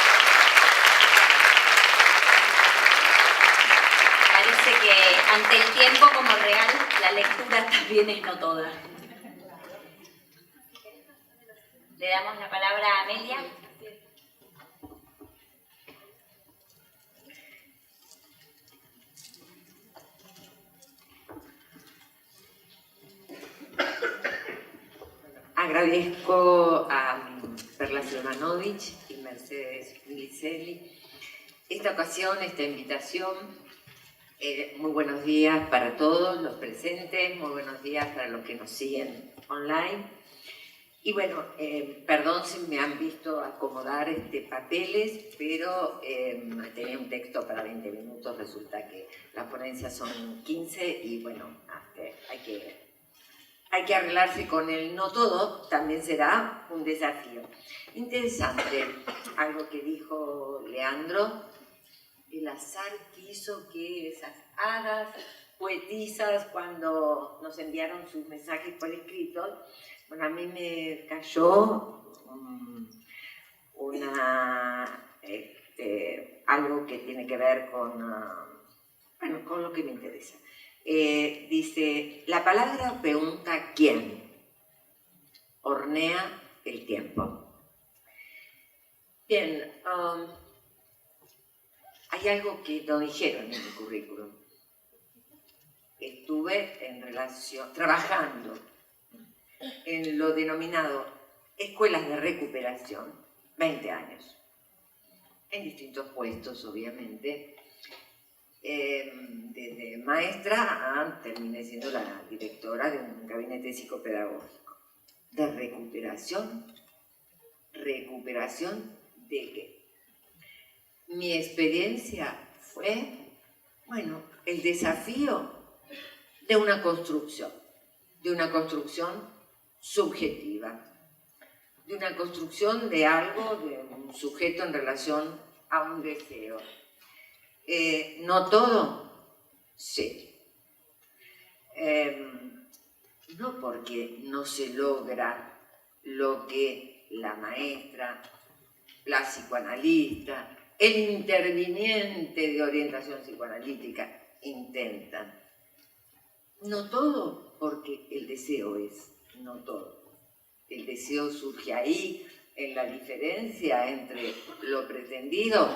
Parece que ante el tiempo como real, la lectura también es no toda. Le damos la palabra a Amelia. Agradezco a Perla Silvanovich y Mercedes Milicelli esta ocasión, esta invitación. Muy buenos días para todos los presentes, muy buenos días para los que nos siguen online. Y bueno, perdón si me han visto acomodar papeles, pero tenía un texto para 20 minutos, resulta que las ponencias son 15 y bueno, hay que arreglarse con el no todo, también será un desafío. Interesante, algo que dijo Leandro, el azar quiso que esas hadas poetisas, cuando nos enviaron sus mensajes por escrito, bueno, a mí me cayó algo que tiene que ver con lo que me interesa. Dice, la palabra pregunta ¿quién? Hornea el tiempo. Bien, hay algo que no dijeron en mi currículum. Estuve trabajando en lo denominado escuelas de recuperación, 20 años, en distintos puestos, obviamente. Desde maestra terminé siendo la directora de un gabinete psicopedagógico. ¿De recuperación? ¿Recuperación de qué? Mi experiencia fue, bueno, el desafío de una construcción subjetiva, de una construcción de algo, de un sujeto en relación a un deseo. ¿No todo? Sí. No porque no se logra lo que la maestra, la psicoanalista, el interviniente de orientación psicoanalítica intentan. No todo porque el deseo es, no todo. El deseo surge ahí, en la diferencia entre lo pretendido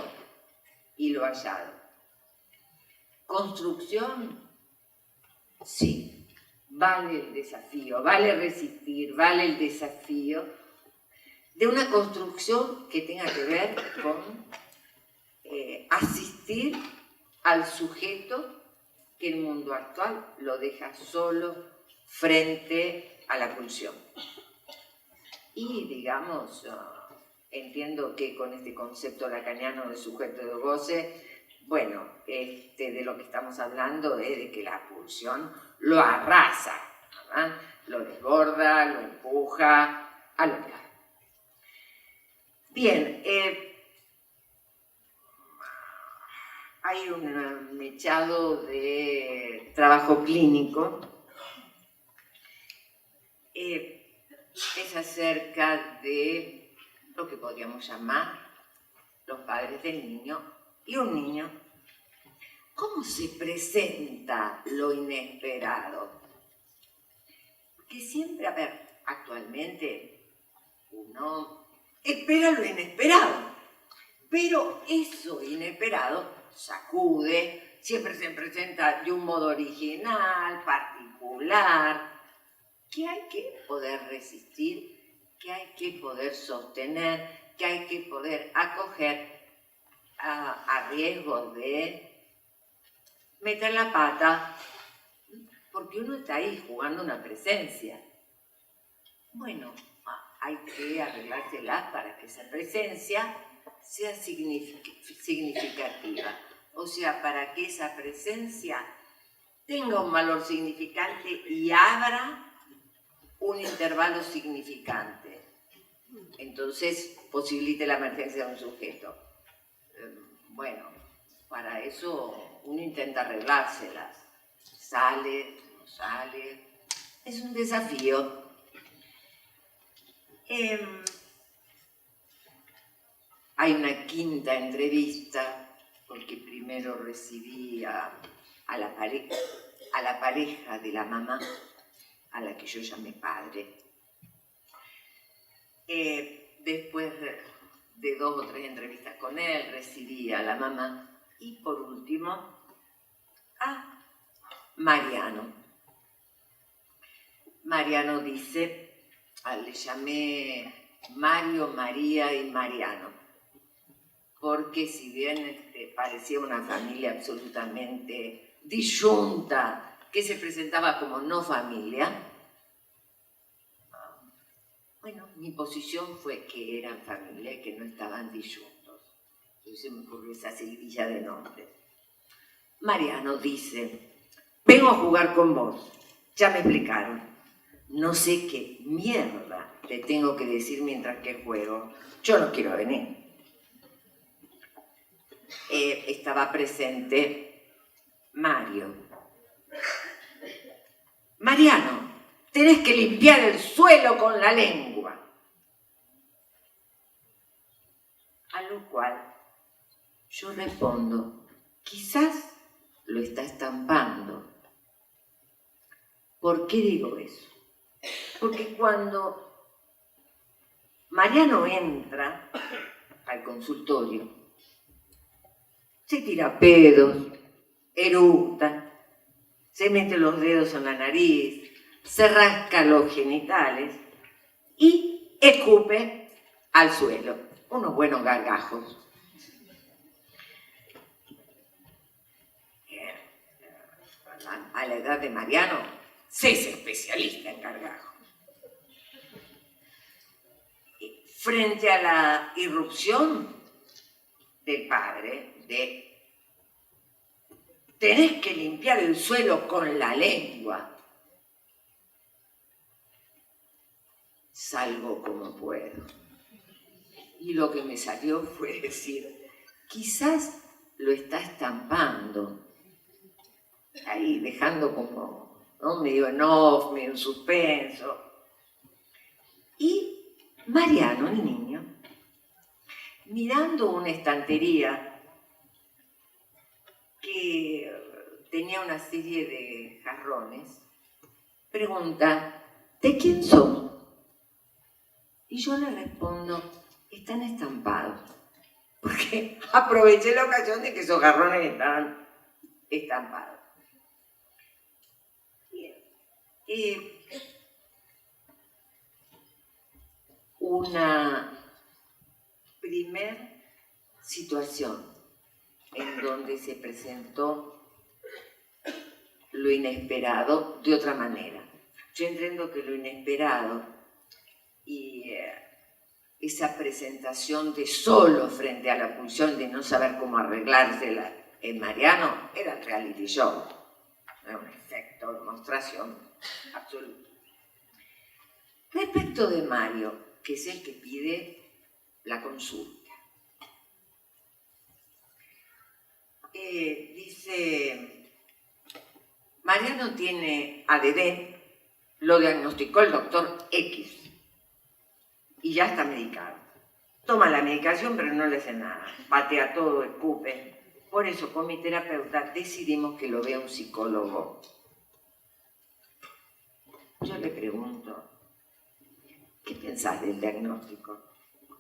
y lo hallado. ¿Construcción? Sí. vale el desafío, vale resistir, vale el desafío de una construcción que tenga que ver con asistir al sujeto que el mundo actual lo deja solo frente a la pulsión. Y, digamos, entiendo que con este concepto lacaniano de sujeto de goce, bueno, de lo que estamos hablando es de que la pulsión lo arrasa, ¿verdad? Lo desborda, lo empuja a lo que hay. Bien, hay un mechado de trabajo clínico. Es acerca de lo que podríamos llamar los padres del niño y un niño. ¿Cómo se presenta lo inesperado? Porque siempre, a ver, actualmente uno espera lo inesperado, pero eso inesperado sacude, siempre se presenta de un modo original, particular, que hay que poder resistir, que hay que poder sostener, que hay que poder acoger a riesgo de meter la pata, porque uno está ahí jugando una presencia. Bueno, hay que arreglárselas para que esa presencia sea significativa. O sea, para que esa presencia tenga un valor significante y abra un intervalo significante. Entonces, posibilite la emergencia de un sujeto. Bueno, para eso uno intenta arreglárselas. Sale, no sale. Es un desafío. Hay una quinta entrevista, porque primero recibí a la pareja de la mamá, a la que yo llamé padre. Después de 2 o 3 entrevistas con él, recibí a la mamá y por último a Mariano. Mariano dice, le llamé Mario, María y Mariano, porque si bien parecía una familia absolutamente disyunta, que se presentaba como no familia, bueno, mi posición fue que eran familia y que no estaban disyuntos. Entonces me ocurrió esa seguidilla de nombres. Mariano dice, vengo a jugar con vos, ya me explicaron. No sé qué mierda te tengo que decir mientras que juego. Yo no quiero venir. Estaba presente Mario. Mariano, tenés que limpiar el suelo con la lengua. A lo cual yo respondo, quizás lo está estampando. ¿Por qué digo eso? Porque cuando Mariano entra al consultorio, se tira pedos, eructa, se mete los dedos en la nariz, se rasca los genitales y escupe al suelo. Unos buenos gargajos. A la edad de Mariano, se es especialista en gargajos. Frente a la irrupción del padre, tenés que limpiar el suelo con la lengua. Salgo como puedo. Y lo que me salió fue decir, quizás lo está estampando. Ahí dejando como, ¿no? Medio en off, medio en suspenso. Y Mariano, el niño, mirando una estantería que tenía una serie de jarrones, pregunta, ¿de quién son? Y yo le respondo, están estampados. Porque aproveché la ocasión de que esos jarrones estaban estampados. Bien. Una primer situación en donde se presentó lo inesperado de otra manera. Yo entiendo que lo inesperado y esa presentación de solo frente a la pulsión de no saber cómo arreglársela en Mariano era el reality show, era un efecto, demostración absoluta. Respecto de Mario, que es el que pide la consulta, dice, Mariano tiene ADD, lo diagnosticó el doctor X y ya está medicado. Toma la medicación pero no le hace nada, patea todo, escupe. Por eso con mi terapeuta decidimos que lo vea un psicólogo. Yo le pregunto, ¿qué pensás del diagnóstico?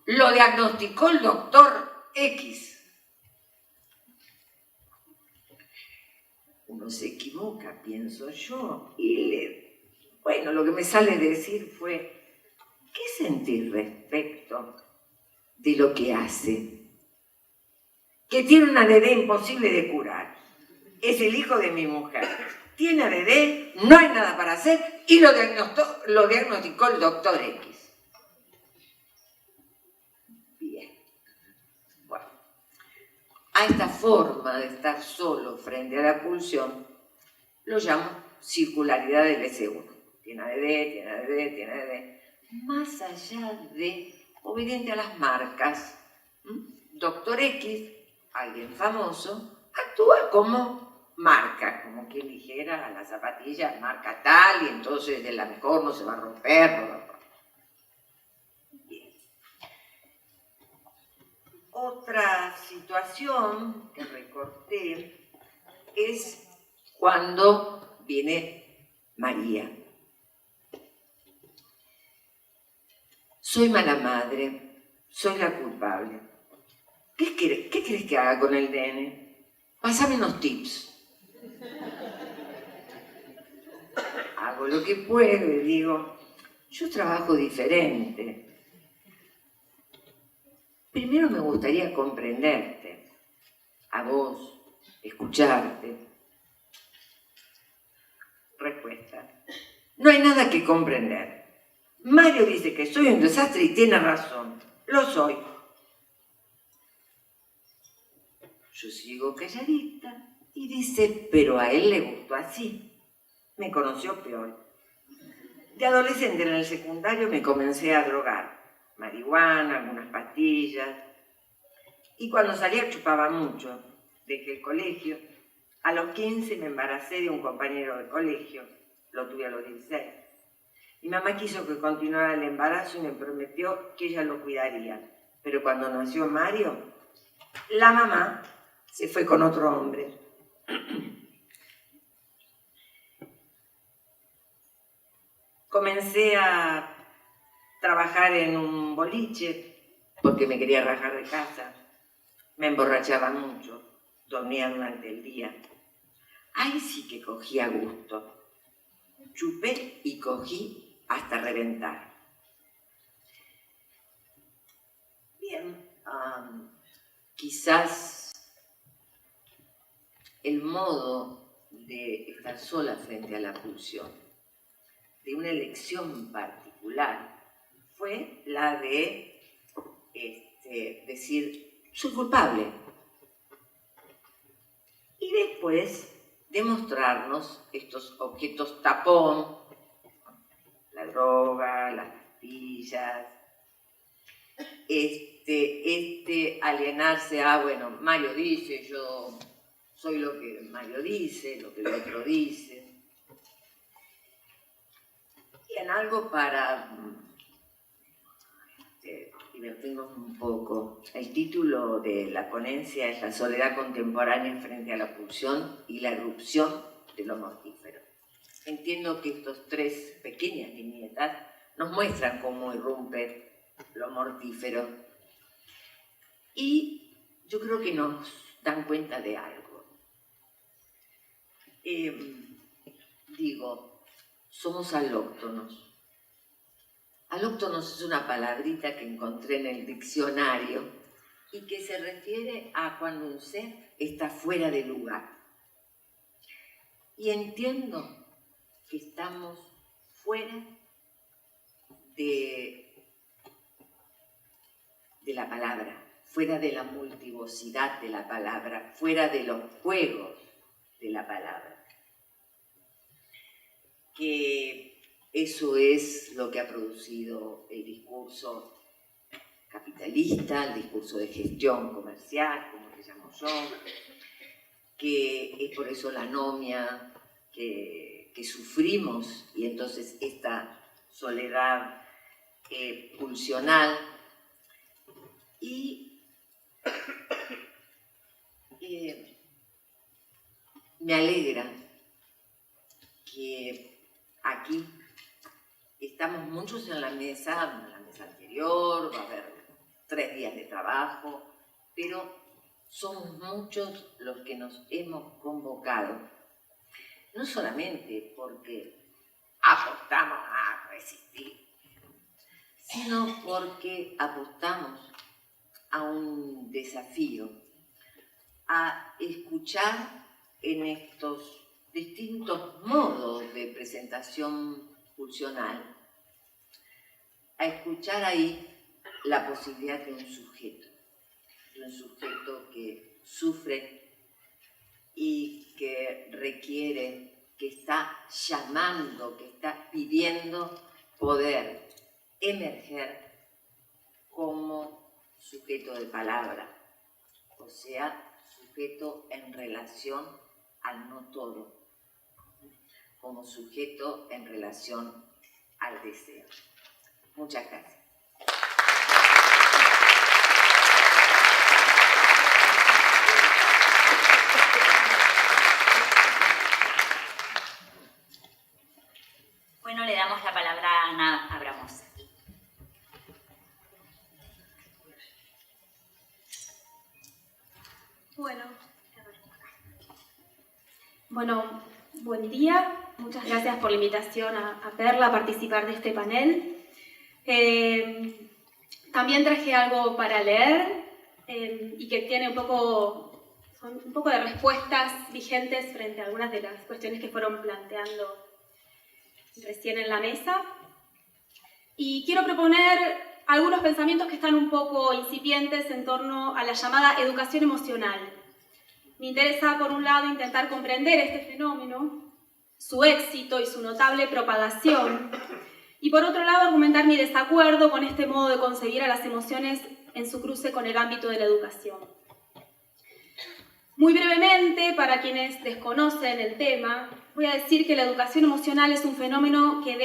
Lo diagnosticó el doctor X. Uno se equivoca, pienso yo, bueno, lo que me sale decir fue, ¿qué sentís respecto de lo que hace? Que tiene una ADD imposible de curar. Es el hijo de mi mujer. Tiene ADD, no hay nada para hacer y lo diagnosticó el doctor X. Bien. Bueno. A esta forma de estar solo frente a la pulsión lo llamo circularidad del S1. Tiene ADD, tiene ADD, tiene ADD. Más allá de obediente a las marcas, doctor X, alguien famoso, actúa como marca, como quien dijera a la zapatilla, marca tal, y entonces de la mejor no se va a romper. Bien. Otra situación que recorté es cuando viene María. Soy mala madre, soy la culpable. ¿Qué querés que haga con el DN? Pásame unos tips. Hago lo que puedo y digo, yo trabajo diferente. Primero me gustaría comprenderte, a vos, escucharte. Respuesta, no hay nada que comprender. Mario dice que soy un desastre y tiene razón, lo soy. Yo sigo calladita y dice, pero a él le gustó así. Me conoció peor. De adolescente en el secundario me comencé a drogar. Marihuana, algunas pastillas. Y cuando salía chupaba mucho. Dejé el colegio. A los 15 me embaracé de un compañero de colegio. Lo tuve a los 16. Mi mamá quiso que continuara el embarazo y me prometió que ella lo cuidaría. Pero cuando nació Mario, la mamá se fue con otro hombre. Comencé a trabajar en un boliche porque me quería rajar de casa. Me emborrachaba mucho, dormía durante el día. Ahí sí que cogí a gusto. Chupé y cogí hasta reventar. Bien, quizás el modo de estar sola frente a la pulsión, de una elección particular, fue la de decir, soy culpable. Y después demostrarnos estos objetos tapón, la droga, las pastillas, alienarse a, bueno, Mario dice, yo soy lo que Mario dice, lo que el otro dice. Y en algo para divertirnos un poco. El título de la ponencia es La soledad contemporánea frente a la pulsión y la erupción de lo mortífero. Entiendo que estos tres pequeñas viñetas nos muestran cómo irrumpe lo mortífero y yo creo que nos dan cuenta de algo. somos alóctonos. Alóctonos es una palabrita que encontré en el diccionario y que se refiere a cuando un ser está fuera de lugar. Y entiendo que estamos fuera de la palabra, fuera de la multivocidad de la palabra, fuera de los juegos de la palabra. Que eso es lo que ha producido el discurso capitalista, el discurso de gestión comercial, como le llamo yo, que es por eso la anomia que sufrimos y entonces esta soledad pulsional. Y me alegra que aquí estamos muchos en la mesa anterior, va a haber 3 días de trabajo, pero somos muchos los que nos hemos convocado, no solamente porque apostamos a resistir, sino porque apostamos a un desafío, a escuchar en estos distintos modos de presentación pulsional, a escuchar ahí la posibilidad de un sujeto que sufre y que requiere, que está llamando, que está pidiendo poder emerger como sujeto de palabra, o sea, sujeto en relación al no todo, como sujeto en relación al deseo. Muchas gracias. Bueno, le damos la palabra a Ana Abramos. Bueno, buen día. Muchas gracias por la invitación a Perla a participar de este panel. También traje algo para leer y que tiene un poco de respuestas vigentes frente a algunas de las cuestiones que fueron planteando recién en la mesa. Y quiero proponer algunos pensamientos que están un poco incipientes en torno a la llamada educación emocional. Me interesa, por un lado, intentar comprender este fenómeno, su éxito y su notable propagación, y por otro lado, argumentar mi desacuerdo con este modo de concebir a las emociones en su cruce con el ámbito de la educación. Muy brevemente, para quienes desconocen el tema, voy a decir que la educación emocional es un fenómeno que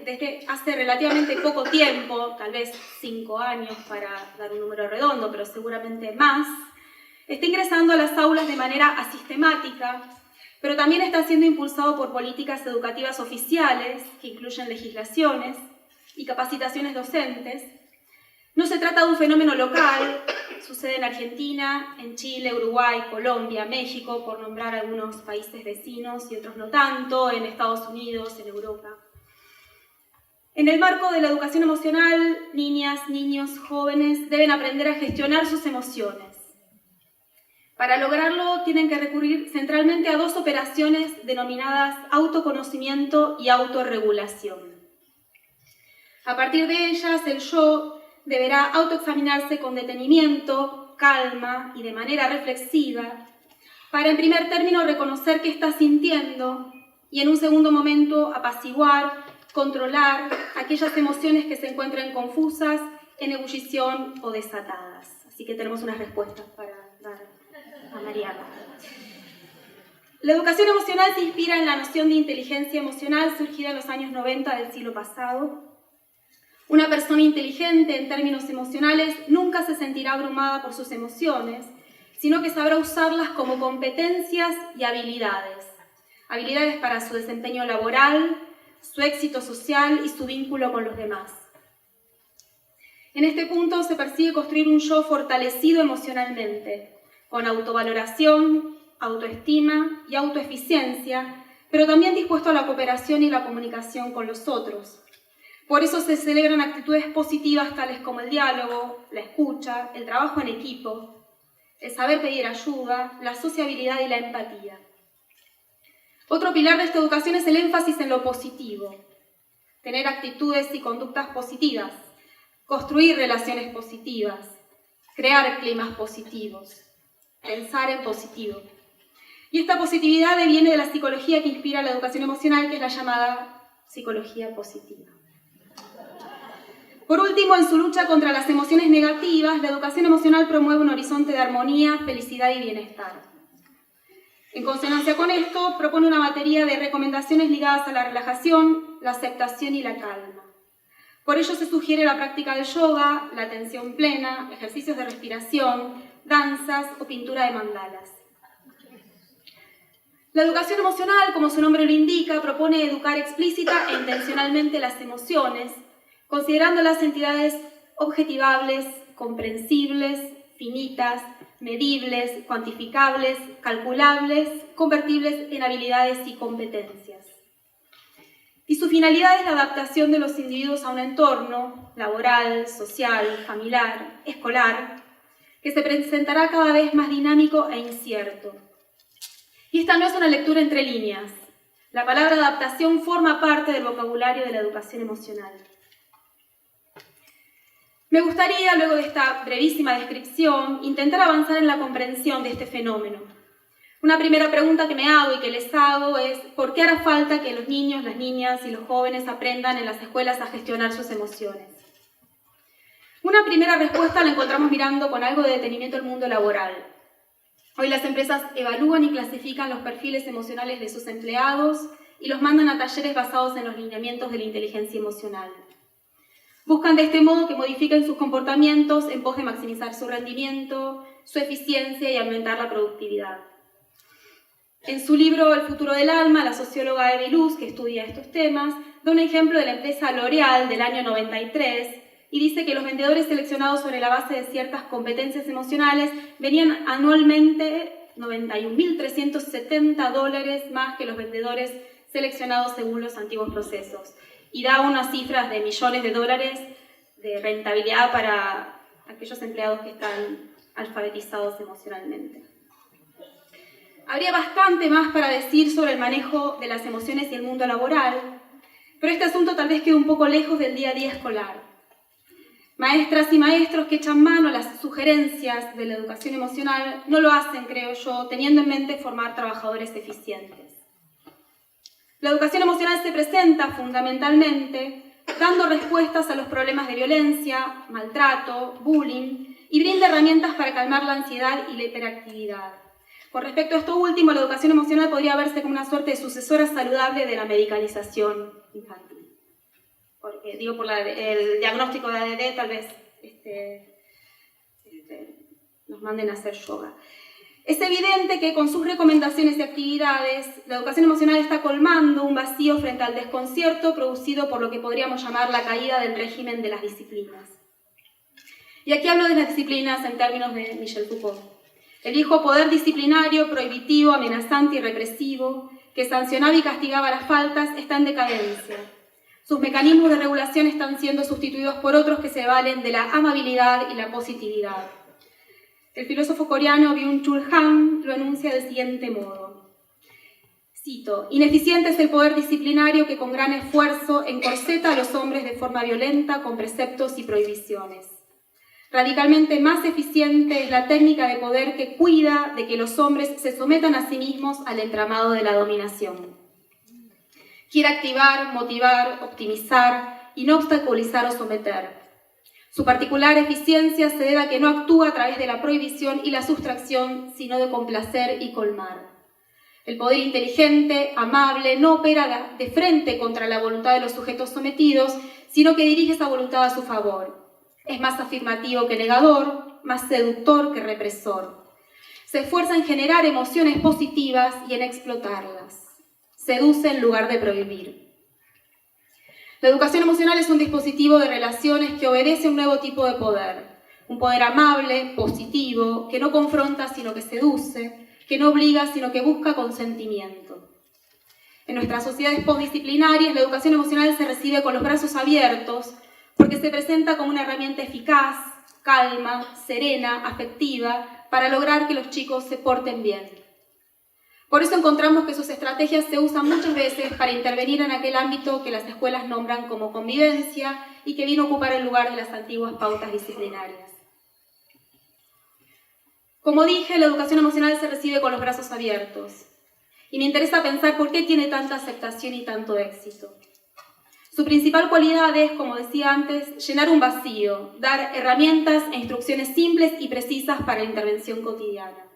desde hace relativamente poco tiempo, tal vez 5 años para dar un número redondo, pero seguramente más, está ingresando a las aulas de manera asistemática, pero también está siendo impulsado por políticas educativas oficiales, que incluyen legislaciones y capacitaciones docentes. No se trata de un fenómeno local, sucede en Argentina, en Chile, Uruguay, Colombia, México, por nombrar algunos países vecinos y otros no tanto, en Estados Unidos, en Europa. En el marco de la educación emocional, niñas, niños, jóvenes deben aprender a gestionar sus emociones. Para lograrlo tienen que recurrir centralmente a 2 operaciones denominadas autoconocimiento y autorregulación. A partir de ellas, el yo deberá autoexaminarse con detenimiento, calma y de manera reflexiva, para en primer término reconocer qué está sintiendo y en un segundo momento apaciguar, controlar aquellas emociones que se encuentren confusas, en ebullición o desatadas. Así que tenemos unas respuestas para dar a Mariana. La educación emocional se inspira en la noción de inteligencia emocional surgida en los años 90 del siglo pasado. Una persona inteligente en términos emocionales nunca se sentirá abrumada por sus emociones, sino que sabrá usarlas como competencias y habilidades. Habilidades para su desempeño laboral, su éxito social y su vínculo con los demás. En este punto se persigue construir un yo fortalecido emocionalmente, con autovaloración, autoestima y autoeficiencia, pero también dispuesto a la cooperación y la comunicación con los otros. Por eso se celebran actitudes positivas tales como el diálogo, la escucha, el trabajo en equipo, el saber pedir ayuda, la sociabilidad y la empatía. Otro pilar de esta educación es el énfasis en lo positivo, tener actitudes y conductas positivas, construir relaciones positivas, crear climas positivos, pensar en positivo. Y esta positividad viene de la psicología que inspira la educación emocional, que es la llamada psicología positiva. Por último, en su lucha contra las emociones negativas, la educación emocional promueve un horizonte de armonía, felicidad y bienestar. En consonancia con esto, propone una batería de recomendaciones ligadas a la relajación, la aceptación y la calma. Por ello se sugiere la práctica del yoga, la atención plena, ejercicios de respiración, danzas o pintura de mandalas. La educación emocional, como su nombre lo indica, propone educar explícita e intencionalmente las emociones, considerando las entidades objetivables, comprensibles, finitas, medibles, cuantificables, calculables, convertibles en habilidades y competencias. Y su finalidad es la adaptación de los individuos a un entorno laboral, social, familiar, escolar, que se presentará cada vez más dinámico e incierto. Y esta no es una lectura entre líneas. La palabra adaptación forma parte del vocabulario de la educación emocional. Me gustaría, luego de esta brevísima descripción, intentar avanzar en la comprensión de este fenómeno. Una primera pregunta que me hago y que les hago es ¿por qué hará falta que los niños, las niñas y los jóvenes aprendan en las escuelas a gestionar sus emociones? Una primera respuesta la encontramos mirando con algo de detenimiento el mundo laboral. Hoy las empresas evalúan y clasifican los perfiles emocionales de sus empleados y los mandan a talleres basados en los lineamientos de la inteligencia emocional. Buscan de este modo que modifiquen sus comportamientos en pos de maximizar su rendimiento, su eficiencia y aumentar la productividad. En su libro El futuro del alma, la socióloga Eve Luz, que estudia estos temas, da un ejemplo de la empresa L'Oréal del año 93 y dice que los vendedores seleccionados sobre la base de ciertas competencias emocionales venían anualmente $91.370 más que los vendedores seleccionados según los antiguos procesos. Y da unas cifras de millones de dólares de rentabilidad para aquellos empleados que están alfabetizados emocionalmente. Habría bastante más para decir sobre el manejo de las emociones y el mundo laboral, pero este asunto tal vez quede un poco lejos del día a día escolar. Maestras y maestros que echan mano a las sugerencias de la educación emocional no lo hacen, creo yo, teniendo en mente formar trabajadores eficientes. La educación emocional se presenta fundamentalmente dando respuestas a los problemas de violencia, maltrato, bullying y brinda herramientas para calmar la ansiedad y la hiperactividad. Con respecto a esto último, la educación emocional podría verse como una suerte de sucesora saludable de la medicalización infantil. Porque, digo, por el diagnóstico de ADD tal vez nos manden a hacer yoga. Es evidente que con sus recomendaciones y actividades, la educación emocional está colmando un vacío frente al desconcierto producido por lo que podríamos llamar la caída del régimen de las disciplinas. Y aquí hablo de las disciplinas en términos de Michel Foucault. El viejo poder disciplinario, prohibitivo, amenazante y represivo, que sancionaba y castigaba las faltas, está en decadencia. Sus mecanismos de regulación están siendo sustituidos por otros que se valen de la amabilidad y la positividad. El filósofo coreano Byung-Chul Han lo enuncia del siguiente modo. Cito, ineficiente es el poder disciplinario que con gran esfuerzo encorseta a los hombres de forma violenta con preceptos y prohibiciones. Radicalmente más eficiente es la técnica de poder que cuida de que los hombres se sometan a sí mismos al entramado de la dominación. Quiere activar, motivar, optimizar y no obstaculizar o someter. Su particular eficiencia se debe a que no actúa a través de la prohibición y la sustracción, sino de complacer y colmar. El poder inteligente, amable, no opera de frente contra la voluntad de los sujetos sometidos, sino que dirige esa voluntad a su favor. Es más afirmativo que negador, más seductor que represor. Se esfuerza en generar emociones positivas y en explotarlas. Seduce en lugar de prohibir. La educación emocional es un dispositivo de relaciones que obedece a un nuevo tipo de poder. Un poder amable, positivo, que no confronta sino que seduce, que no obliga sino que busca consentimiento. En nuestras sociedades postdisciplinarias, la educación emocional se recibe con los brazos abiertos porque se presenta como una herramienta eficaz, calma, serena, afectiva, para lograr que los chicos se porten bien. Por eso encontramos que sus estrategias se usan muchas veces para intervenir en aquel ámbito que las escuelas nombran como convivencia y que vino a ocupar el lugar de las antiguas pautas disciplinarias. Como dije, la educación emocional se recibe con los brazos abiertos. Y me interesa pensar por qué tiene tanta aceptación y tanto éxito. Su principal cualidad es, como decía antes, llenar un vacío, dar herramientas e instrucciones simples y precisas para la intervención cotidiana.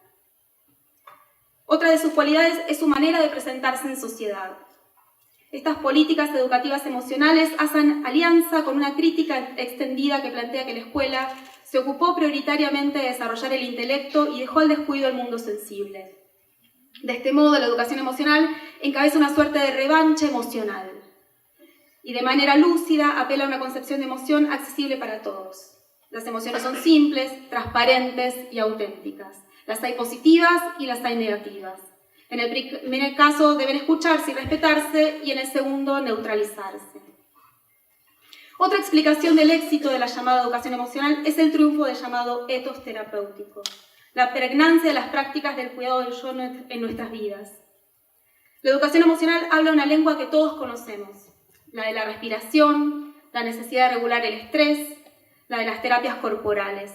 Otra de sus cualidades es su manera de presentarse en sociedad. Estas políticas educativas emocionales hacen alianza con una crítica extendida que plantea que la escuela se ocupó prioritariamente de desarrollar el intelecto y dejó al descuido el mundo sensible. De este modo, la educación emocional encabeza una suerte de revancha emocional y de manera lúcida apela a una concepción de emoción accesible para todos. Las emociones son simples, transparentes y auténticas. Las hay positivas y las hay negativas. En el primer caso deben escucharse y respetarse y en el segundo neutralizarse. Otra explicación del éxito de la llamada educación emocional es el triunfo del llamado etos terapéutico, la pregnancia de las prácticas del cuidado del yo en nuestras vidas. La educación emocional habla una lengua que todos conocemos, la de la respiración, la necesidad de regular el estrés, la de las terapias corporales.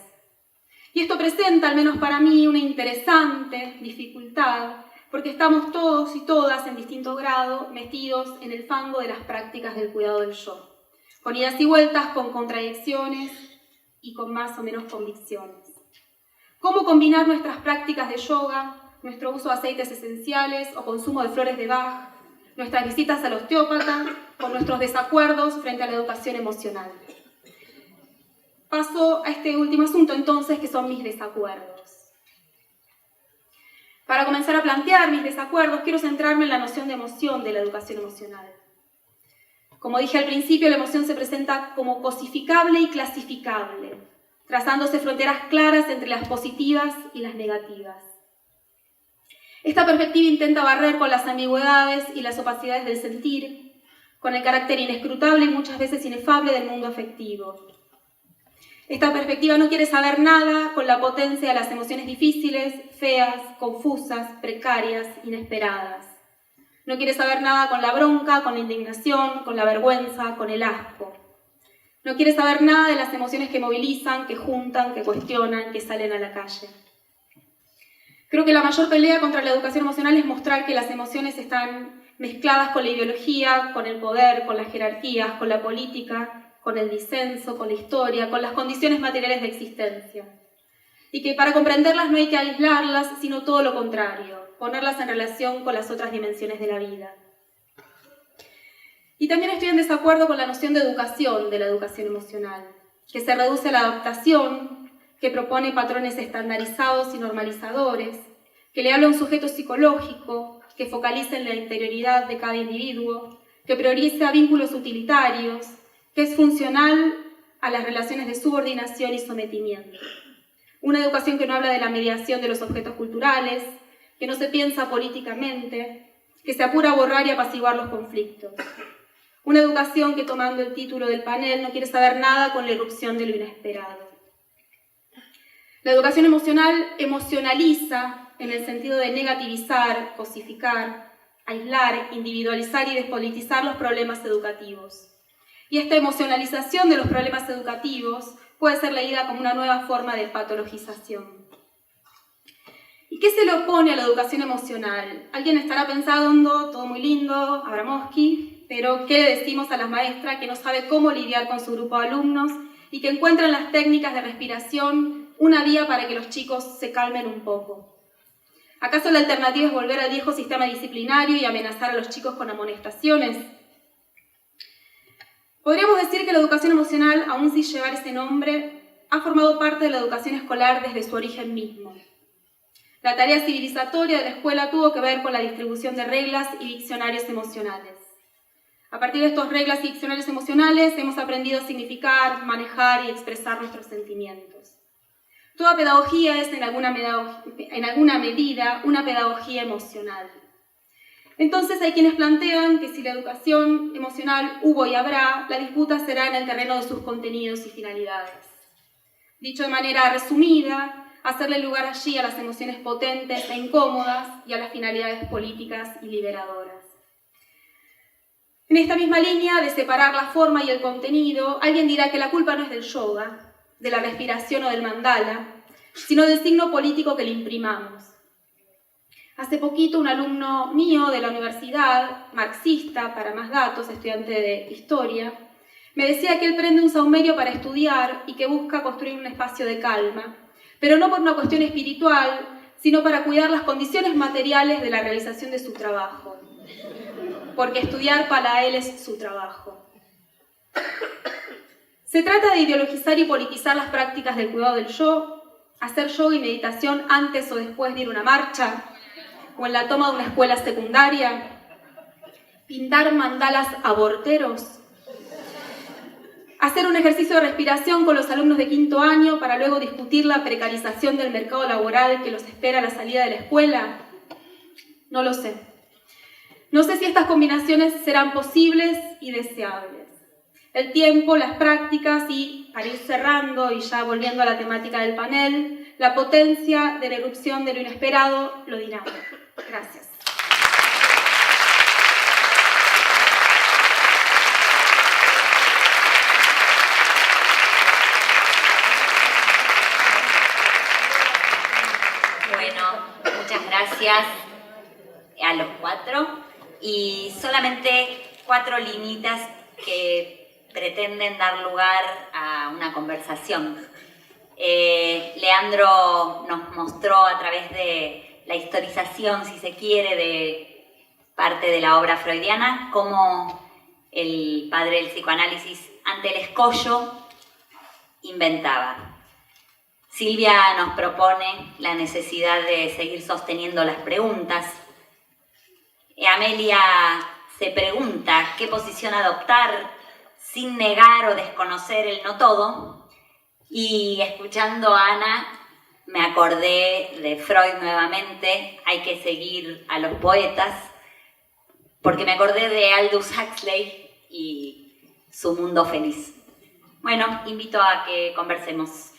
Y esto presenta, al menos para mí, una interesante dificultad, porque estamos todos y todas en distinto grado metidos en el fango de las prácticas del cuidado del yo, con idas y vueltas, con contradicciones y con más o menos convicciones. ¿Cómo combinar nuestras prácticas de yoga, nuestro uso de aceites esenciales o consumo de flores de Bach, nuestras visitas al osteópata, con nuestros desacuerdos frente a la educación emocional? Paso a este último asunto entonces, que son mis desacuerdos. Para comenzar a plantear mis desacuerdos, quiero centrarme en la noción de emoción de la educación emocional. Como dije al principio, la emoción se presenta como cosificable y clasificable, trazándose fronteras claras entre las positivas y las negativas. Esta perspectiva intenta barrer con las ambigüedades y las opacidades del sentir, con el carácter inescrutable y muchas veces inefable del mundo afectivo. Esta perspectiva no quiere saber nada con la potencia de las emociones difíciles, feas, confusas, precarias, inesperadas. No quiere saber nada con la bronca, con la indignación, con la vergüenza, con el asco. No quiere saber nada de las emociones que movilizan, que juntan, que cuestionan, que salen a la calle. Creo que la mayor pelea contra la educación emocional es mostrar que las emociones están mezcladas con la ideología, con el poder, con las jerarquías, con la política, con el disenso, con la historia, con las condiciones materiales de existencia. Y que para comprenderlas no hay que aislarlas, sino todo lo contrario, ponerlas en relación con las otras dimensiones de la vida. Y también estoy en desacuerdo con la noción de educación, de la educación emocional, que se reduce a la adaptación, que propone patrones estandarizados y normalizadores, que le habla a un sujeto psicológico, que focaliza en la interioridad de cada individuo, que prioriza vínculos utilitarios, que es funcional a las relaciones de subordinación y sometimiento. Una educación que no habla de la mediación de los objetos culturales, que no se piensa políticamente, que se apura a borrar y apaciguar los conflictos. Una educación que, tomando el título del panel, no quiere saber nada con la irrupción de lo inesperado. La educación emocional emocionaliza en el sentido de negativizar, cosificar, aislar, individualizar y despolitizar los problemas educativos. Y esta emocionalización de los problemas educativos puede ser leída como una nueva forma de patologización. ¿Y qué se le opone a la educación emocional? Alguien estará pensando, todo muy lindo, Abramowski, pero ¿qué le decimos a la maestra que no sabe cómo lidiar con su grupo de alumnos y que encuentra en las técnicas de respiración una vía para que los chicos se calmen un poco? ¿Acaso la alternativa es volver al viejo sistema disciplinario y amenazar a los chicos con amonestaciones? Podríamos decir que la educación emocional, aun sin llevar ese nombre, ha formado parte de la educación escolar desde su origen mismo. La tarea civilizatoria de la escuela tuvo que ver con la distribución de reglas y diccionarios emocionales. A partir de estas reglas y diccionarios emocionales hemos aprendido a significar, manejar y expresar nuestros sentimientos. Toda pedagogía es en alguna medida una pedagogía emocional. Entonces hay quienes plantean que si la educación emocional hubo y habrá, la disputa será en el terreno de sus contenidos y finalidades. Dicho de manera resumida, hacerle lugar allí a las emociones potentes e incómodas y a las finalidades políticas y liberadoras. En esta misma línea de separar la forma y el contenido, alguien dirá que la culpa no es del yoga, de la respiración o del mandala, sino del signo político que le imprimamos. Hace poquito un alumno mío de la universidad, marxista, para más datos, estudiante de historia, me decía que él prende un saumerio para estudiar y que busca construir un espacio de calma, pero no por una cuestión espiritual, sino para cuidar las condiciones materiales de la realización de su trabajo. Porque estudiar para él es su trabajo. Se trata de ideologizar y politizar las prácticas del cuidado del yo, hacer yoga y meditación antes o después de ir a una marcha, o en la toma de una escuela secundaria, pintar mandalas aborteros, hacer un ejercicio de respiración con los alumnos de 5º año para luego discutir la precarización del mercado laboral que los espera a la salida de la escuela. No lo sé. No sé si estas combinaciones serán posibles y deseables. El tiempo, las prácticas y, para ir cerrando y ya volviendo a la temática del panel, la potencia de la irrupción de lo inesperado lo dirán. Gracias. Bueno, muchas gracias a los 4 y solamente 4 linitas que pretenden dar lugar a una conversación. Leandro nos mostró a través de la historización, si se quiere, de parte de la obra freudiana, cómo el padre del psicoanálisis ante el escollo inventaba. Silvia nos propone la necesidad de seguir sosteniendo las preguntas. Amelia se pregunta qué posición adoptar sin negar o desconocer el no todo. Y escuchando a Ana, me acordé de Freud nuevamente, hay que seguir a los poetas, porque me acordé de Aldous Huxley y su mundo feliz. Bueno, invito a que conversemos.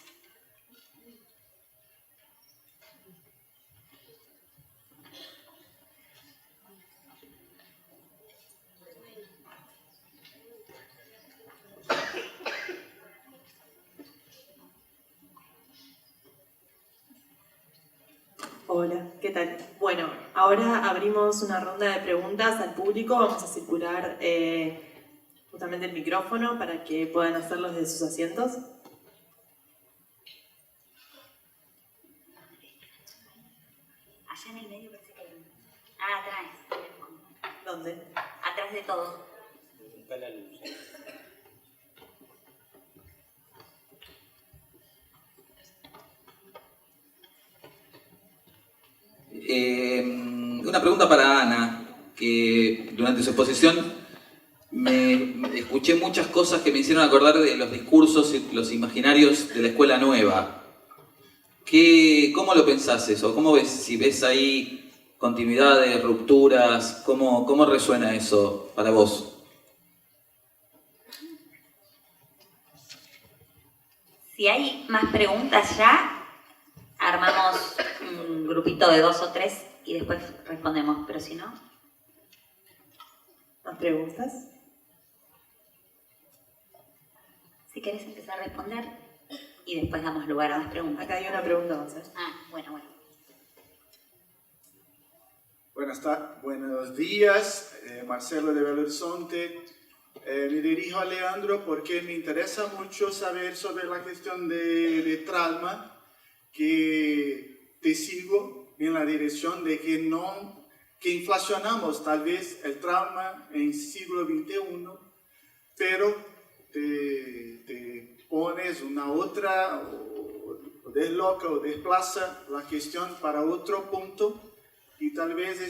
Hola, ¿qué tal? Bueno, ahora abrimos una ronda de preguntas al público. Vamos a circular justamente el micrófono para que puedan hacerlo desde sus asientos. Allá en el medio parece que hay uno. Ah, atrás. ¿Dónde? Atrás de todo. Está la luz. Una pregunta para Ana, que durante su exposición me escuché muchas cosas que me hicieron acordar de los discursos y los imaginarios de la escuela nueva. ¿Cómo lo pensás eso? ¿Cómo ves, si ves ahí continuidades, rupturas? ¿Cómo resuena eso para vos? Si hay más preguntas ya, armamos un grupito de 2 o 3 y después respondemos, pero si no... ¿Más preguntas? Si querés empezar a responder y después damos lugar a más preguntas. Acá hay una pregunta más. Bueno. Buenos días, Marcelo de Belo Horizonte. Me dirijo a Leandro porque me interesa mucho saber sobre la cuestión de trauma, que te sigo en la dirección de que inflacionamos tal vez el trauma en siglo XXI, pero te pones una otra, o desloca o desplaza la cuestión para otro punto y tal vez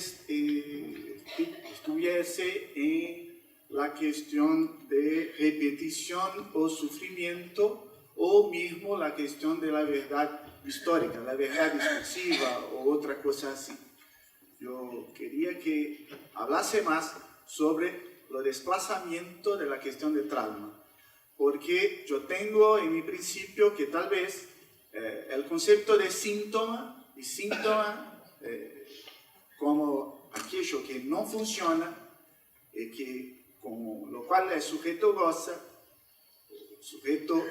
estuviese en la cuestión de repetición o sufrimiento, o mismo la cuestión de la verdad histórica, la verdad discursiva o otra cosa así. Yo quería que hablase más sobre los desplazamientos de la cuestión del trauma. Porque yo tengo en mi principio que tal vez el concepto de síntoma y síntoma como aquello que no funciona, que con lo cual el sujeto goza, el sujeto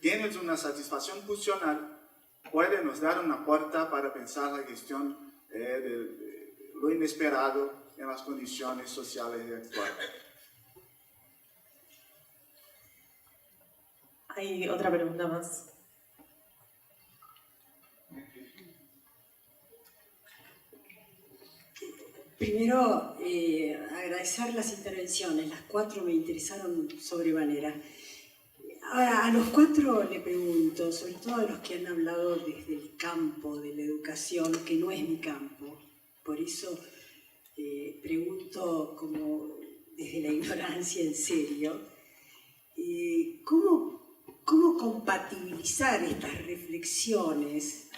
tiene una satisfacción funcional, puede nos dar una puerta para pensar la cuestión de lo inesperado en las condiciones sociales actuales. Hay otra pregunta más. Primero, agradecer las intervenciones, las 4 me interesaron sobremanera. Ahora, a los 4 le pregunto, sobre todo a los que han hablado desde el campo de la educación, que no es mi campo, por eso pregunto como desde la ignorancia en serio, ¿cómo compatibilizar estas reflexiones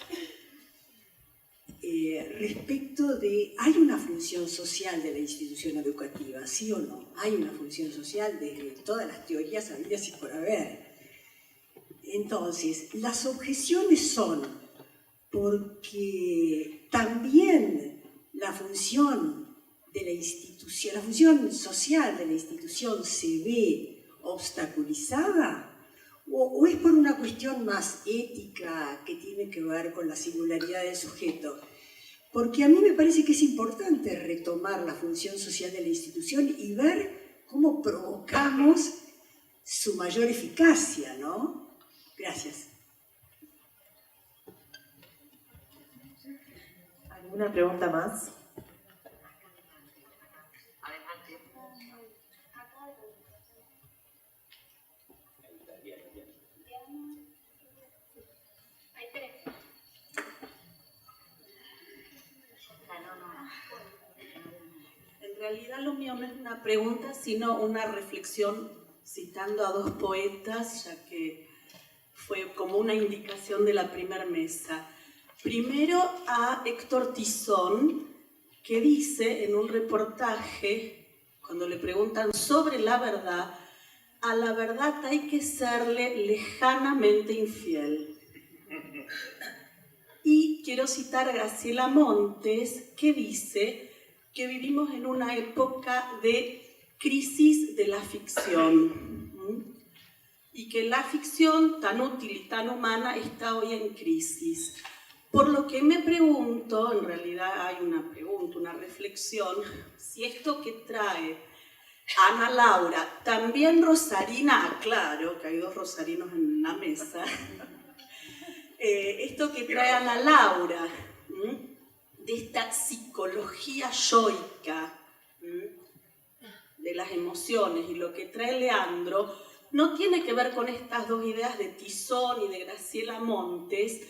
respecto de, hay una función social de la institución educativa, ¿sí o no? Hay una función social de todas las teorías habidas y por haber. Entonces, las objeciones son porque también la función de la institución, la función social de la institución se ve obstaculizada, o es por una cuestión más ética que tiene que ver con la singularidad del sujeto. Porque a mí me parece que es importante retomar la función social de la institución y ver cómo provocamos su mayor eficacia, ¿no? Gracias. ¿Alguna pregunta más? En realidad lo mío no es una pregunta, sino una reflexión citando a 2 poetas, ya que fue como una indicación de la primera mesa. Primero a Héctor Tizón, que dice en un reportaje, cuando le preguntan sobre la verdad, a la verdad hay que serle lejanamente infiel. Y quiero citar a Graciela Montes, que dice que vivimos en una época de crisis de la ficción y que la ficción tan útil y tan humana está hoy en crisis. Por lo que me pregunto, en realidad hay una pregunta, una reflexión, si esto que trae Ana Laura, también Rosarina, aclaro que hay 2 rosarinos en la mesa, esto que trae Ana Laura, de esta psicología yoica de las emociones y lo que trae Leandro, no tiene que ver con estas 2 ideas de Tizón y de Graciela Montes,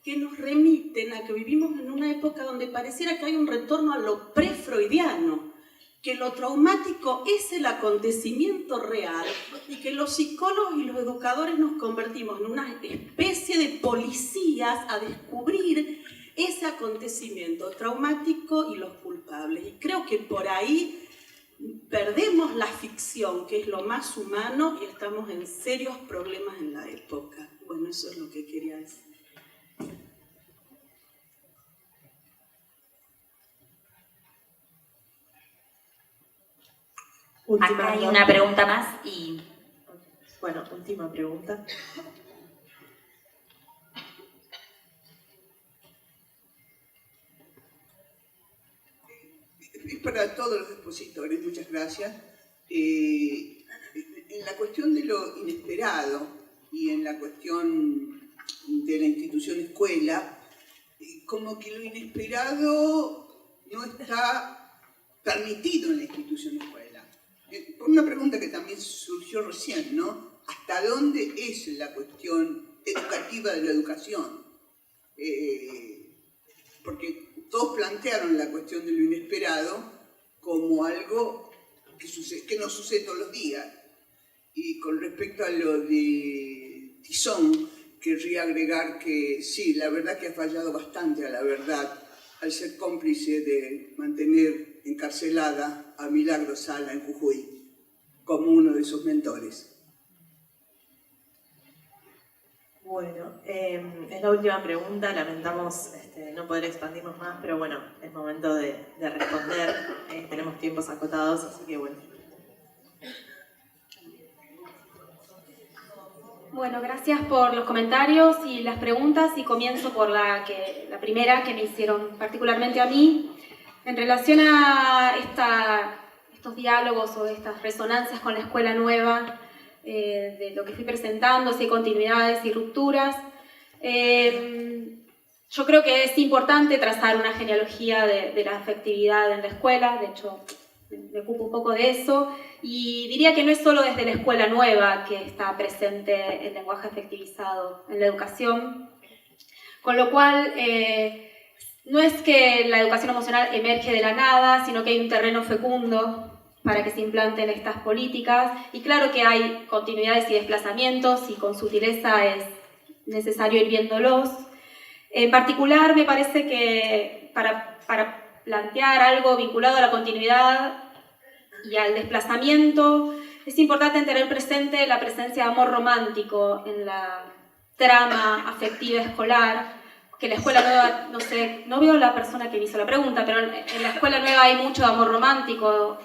que nos remiten a que vivimos en una época donde pareciera que hay un retorno a lo pre-freudiano, que lo traumático es el acontecimiento real y que los psicólogos y los educadores nos convertimos en una especie de policías a descubrir ese acontecimiento traumático y los culpables. Y creo que por ahí perdemos la ficción, que es lo más humano, y estamos en serios problemas en la época. Bueno, eso es lo que quería decir. Acá hay una pregunta más y... Bueno, última pregunta. Para todos los expositores, muchas gracias. En la cuestión de lo inesperado y en la cuestión de la institución escuela, como que lo inesperado no está permitido en la institución escuela. Por una pregunta que también surgió recién, ¿no? ¿Hasta dónde es la cuestión educativa de la educación? Porque todos plantearon la cuestión de lo inesperado como algo que no sucede todos los días. Y con respecto a lo de Tizón, querría agregar que sí, la verdad que ha fallado bastante a la verdad al ser cómplice de mantener encarcelada a Milagro Sala en Jujuy como uno de sus mentores. Bueno, es la última pregunta, lamentamos no poder expandirnos más, pero bueno, es momento de responder, tenemos tiempos acotados, así que bueno. Bueno, gracias por los comentarios y las preguntas y comienzo por la primera que me hicieron particularmente a mí. En relación a estos diálogos o estas resonancias con la escuela nueva, de lo que fui presentando, si hay continuidades y rupturas, yo creo que es importante trazar una genealogía de la afectividad en la escuela, de hecho me ocupo un poco de eso, y diría que no es solo desde la escuela nueva que está presente el lenguaje afectivizado en la educación, con lo cual no es que la educación emocional emerge de la nada, sino que hay un terreno fecundo para que se implanten estas políticas, y claro que hay continuidades y desplazamientos, y con sutileza es necesario ir viéndolos. En particular, me parece que para plantear algo vinculado a la continuidad y al desplazamiento, es importante tener presente la presencia de amor romántico en la trama afectiva escolar, que en la escuela nueva, no sé, no veo la persona que me hizo la pregunta, pero en la escuela nueva hay mucho amor romántico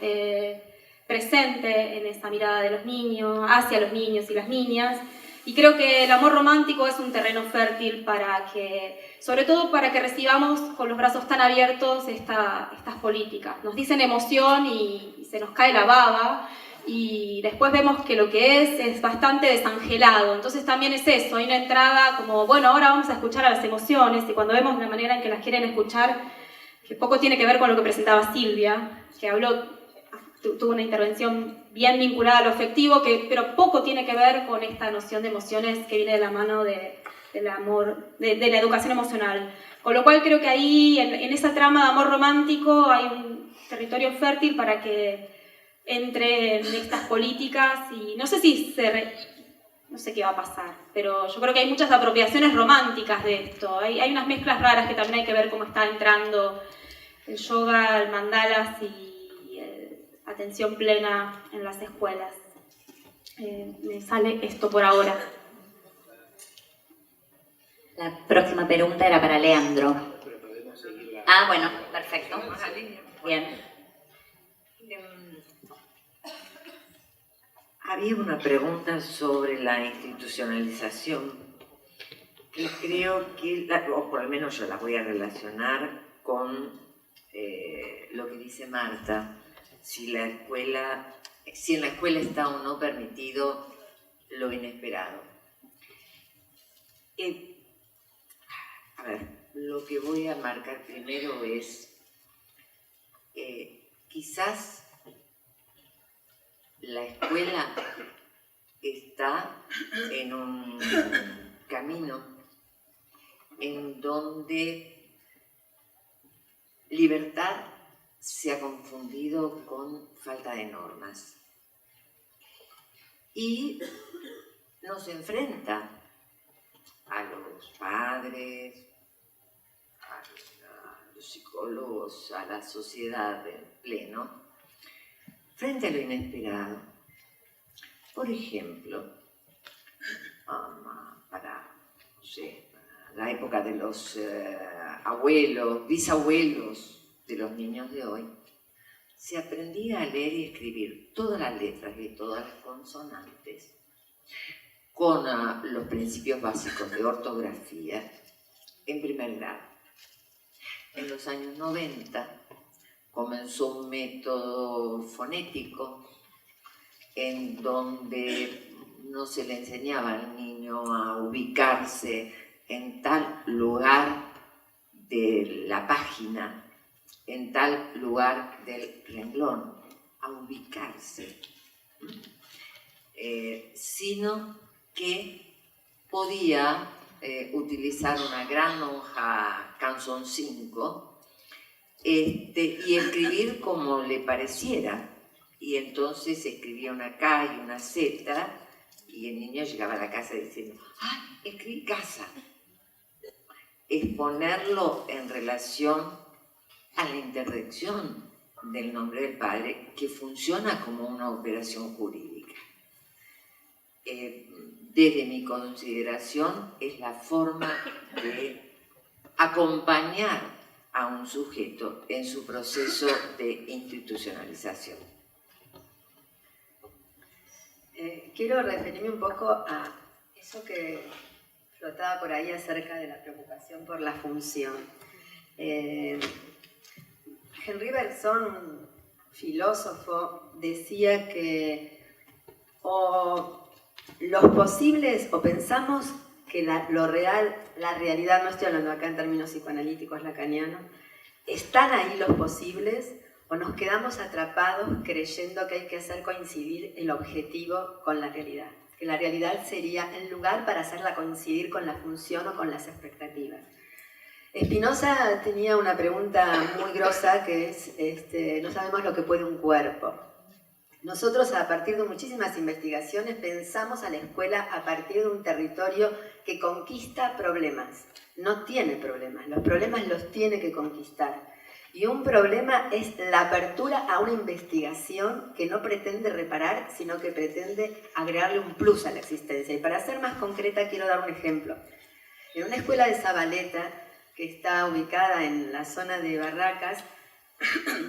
presente en esa mirada de los niños, hacia los niños y las niñas, y creo que el amor romántico es un terreno fértil para que, sobre todo para que recibamos con los brazos tan abiertos estas políticas. Nos dicen emoción y se nos cae la baba, y después vemos que lo que es bastante desangelado. Entonces también es eso, hay una entrada como, bueno, ahora vamos a escuchar a las emociones, y cuando vemos la manera en que las quieren escuchar, que poco tiene que ver con lo que presentaba Silvia, que tuvo una intervención bien vinculada a lo afectivo, pero poco tiene que ver con esta noción de emociones que viene de la mano del amor, de la educación emocional. Con lo cual creo que ahí, en esa trama de amor romántico, hay un territorio fértil para que entre en estas políticas, y no sé no sé qué va a pasar, pero yo creo que hay muchas apropiaciones románticas de esto. Hay unas mezclas raras que también hay que ver cómo está entrando el yoga, el mandalas y atención plena en las escuelas. Me sale esto por ahora. La próxima pregunta era para Leandro. Ah, bueno, perfecto. Bien. Había una pregunta sobre la institucionalización que creo que, o por lo menos yo la voy a relacionar con lo que dice Marta, si en la escuela está o no permitido lo inesperado. A ver, lo que voy a marcar primero es quizás la escuela está en un camino en donde libertad se ha confundido con falta de normas y nos enfrenta a los padres, a los psicólogos, a la sociedad en pleno, frente a lo inesperado. Por ejemplo, para la época de los abuelos, bisabuelos de los niños de hoy, se aprendía a leer y escribir todas las letras y todas las consonantes con los principios básicos de ortografía en primer grado. En los años 90 comenzó un método fonético en donde no se le enseñaba al niño a ubicarse en tal lugar de la página, en tal lugar del renglón, a ubicarse, sino que podía utilizar una gran hoja Canson 5 y escribir como le pareciera. Y entonces escribía una K y una Z, y el niño llegaba a la casa diciendo, ¡ah, escribí casa! Es ponerlo en relación a la interdicción del nombre del padre, que funciona como una operación jurídica. Desde mi consideración, es la forma de acompañar a un sujeto en su proceso de institucionalización. Quiero referirme un poco a eso que flotaba por ahí acerca de la preocupación por la función. Henri Bergson, un filósofo, decía que o los posibles, o pensamos que la realidad, no estoy hablando acá en términos psicoanalíticos lacanianos, están ahí los posibles, o nos quedamos atrapados creyendo que hay que hacer coincidir el objetivo con la realidad. Que la realidad sería el lugar para hacerla coincidir con la función o con las expectativas. Spinoza tenía una pregunta muy grosa que es, no sabemos lo que puede un cuerpo. Nosotros, a partir de muchísimas investigaciones, pensamos a la escuela a partir de un territorio que conquista problemas. No tiene problemas, los problemas los tiene que conquistar. Y un problema es la apertura a una investigación que no pretende reparar, sino que pretende agregarle un plus a la existencia. Y para ser más concreta, quiero dar un ejemplo. En una escuela de Zabaleta, que está ubicada en la zona de Barracas,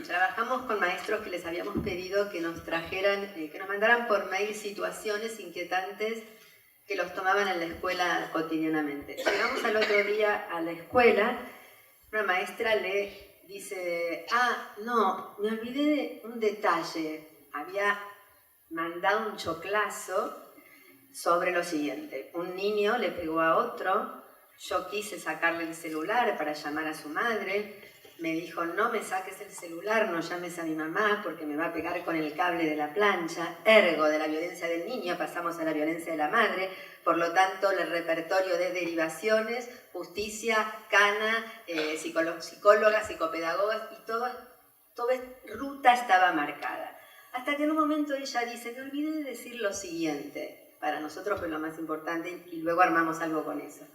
trabajamos con maestros que les habíamos pedido que nos trajeran, que nos mandaran por mail situaciones inquietantes que los tomaban en la escuela cotidianamente. Llegamos al otro día a la escuela, una maestra le dice, no, me olvidé de un detalle. Había mandado un choclazo sobre lo siguiente. Un niño le pegó a otro, yo quise sacarle el celular para llamar a su madre, me dijo, no me saques el celular, no llames a mi mamá porque me va a pegar con el cable de la plancha. Ergo, de la violencia del niño pasamos a la violencia de la madre. Por lo tanto, el repertorio de derivaciones, justicia, cana, psicólogas, psicopedagogas, y toda ruta estaba marcada. Hasta que en un momento ella dice, me olvidé de decir lo siguiente. Para nosotros fue lo más importante y luego armamos algo con eso.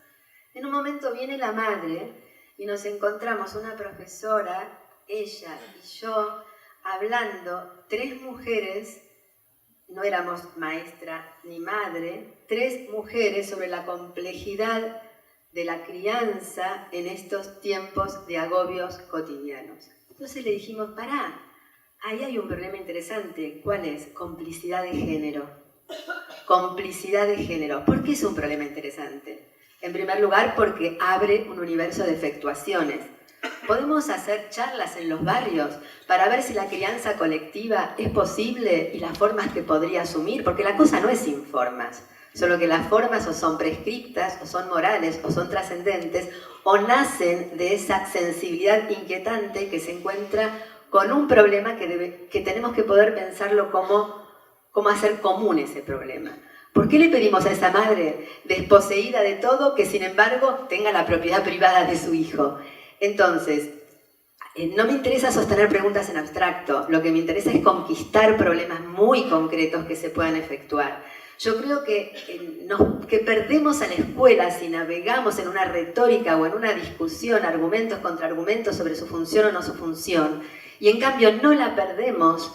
En un momento viene la madre y nos encontramos una profesora, ella y yo, hablando, 3 mujeres, no éramos maestra ni madre, 3 mujeres sobre la complejidad de la crianza en estos tiempos de agobios cotidianos. Entonces le dijimos, pará, ahí hay un problema interesante. ¿Cuál es? Complicidad de género. Complicidad de género. ¿Por qué es un problema interesante? En primer lugar, porque abre un universo de efectuaciones. Podemos hacer charlas en los barrios para ver si la crianza colectiva es posible y las formas que podría asumir, porque la cosa no es sin formas, solo que las formas o son prescriptas, o son morales, o son trascendentes, o nacen de esa sensibilidad inquietante que se encuentra con un problema que tenemos que poder pensarlo como hacer común ese problema. ¿Por qué le pedimos a esa madre desposeída de todo que sin embargo tenga la propiedad privada de su hijo? Entonces, no me interesa sostener preguntas en abstracto, lo que me interesa es conquistar problemas muy concretos que se puedan efectuar. Yo creo que perdemos a la escuela si navegamos en una retórica o en una discusión, argumentos contra argumentos sobre su función o no su función, y en cambio no la perdemos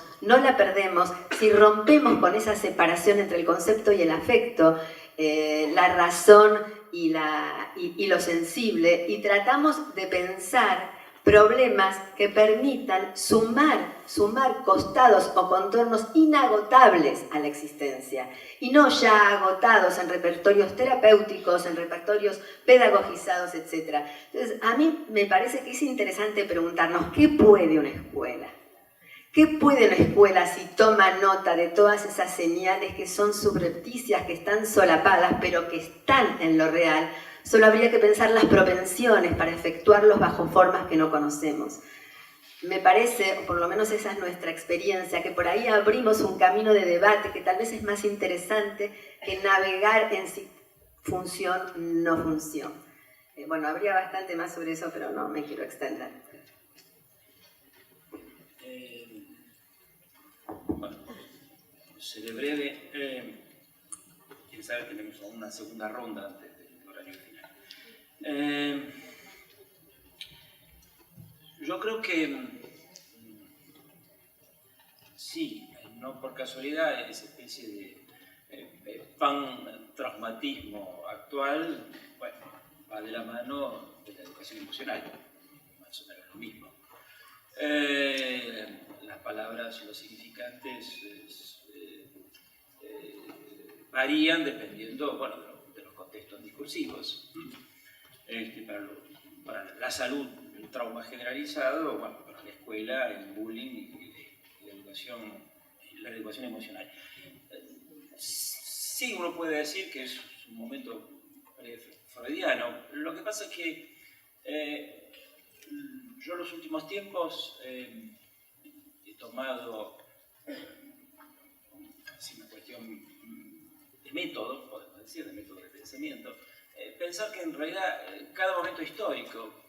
si rompemos con esa separación entre el concepto y el afecto, la razón y lo sensible, y tratamos de pensar problemas que permitan sumar costados o contornos inagotables a la existencia, y no ya agotados en repertorios terapéuticos, en repertorios pedagogizados, etc. Entonces, a mí me parece que es interesante preguntarnos, ¿qué puede una escuela? ¿Qué puede una escuela si toma nota de todas esas señales que son subrepticias, que están solapadas, pero que están en lo real? Solo habría que pensar las propensiones para efectuarlos bajo formas que no conocemos. Me parece, o por lo menos esa es nuestra experiencia, que por ahí abrimos un camino de debate que tal vez es más interesante que navegar en si función, no función. Bueno, habría bastante más sobre eso, pero no me quiero extender. Bueno, seré breve. Quieren saber que tenemos una segunda ronda antes del horario final. Yo creo que sí, no por casualidad, esa especie de pan-traumatismo actual, bueno, va de la mano de la educación emocional, más o menos lo mismo. Las palabras, los significantes varían dependiendo, bueno, de los contextos discursivos. Para la salud, el trauma generalizado, bueno, para la escuela, el bullying y la educación emocional. Sí, uno puede decir que es un momento freudiano. Lo que pasa es que yo en los últimos tiempos he tomado así una cuestión de método, podemos decir, de método de pensamiento, pensar que en realidad cada momento histórico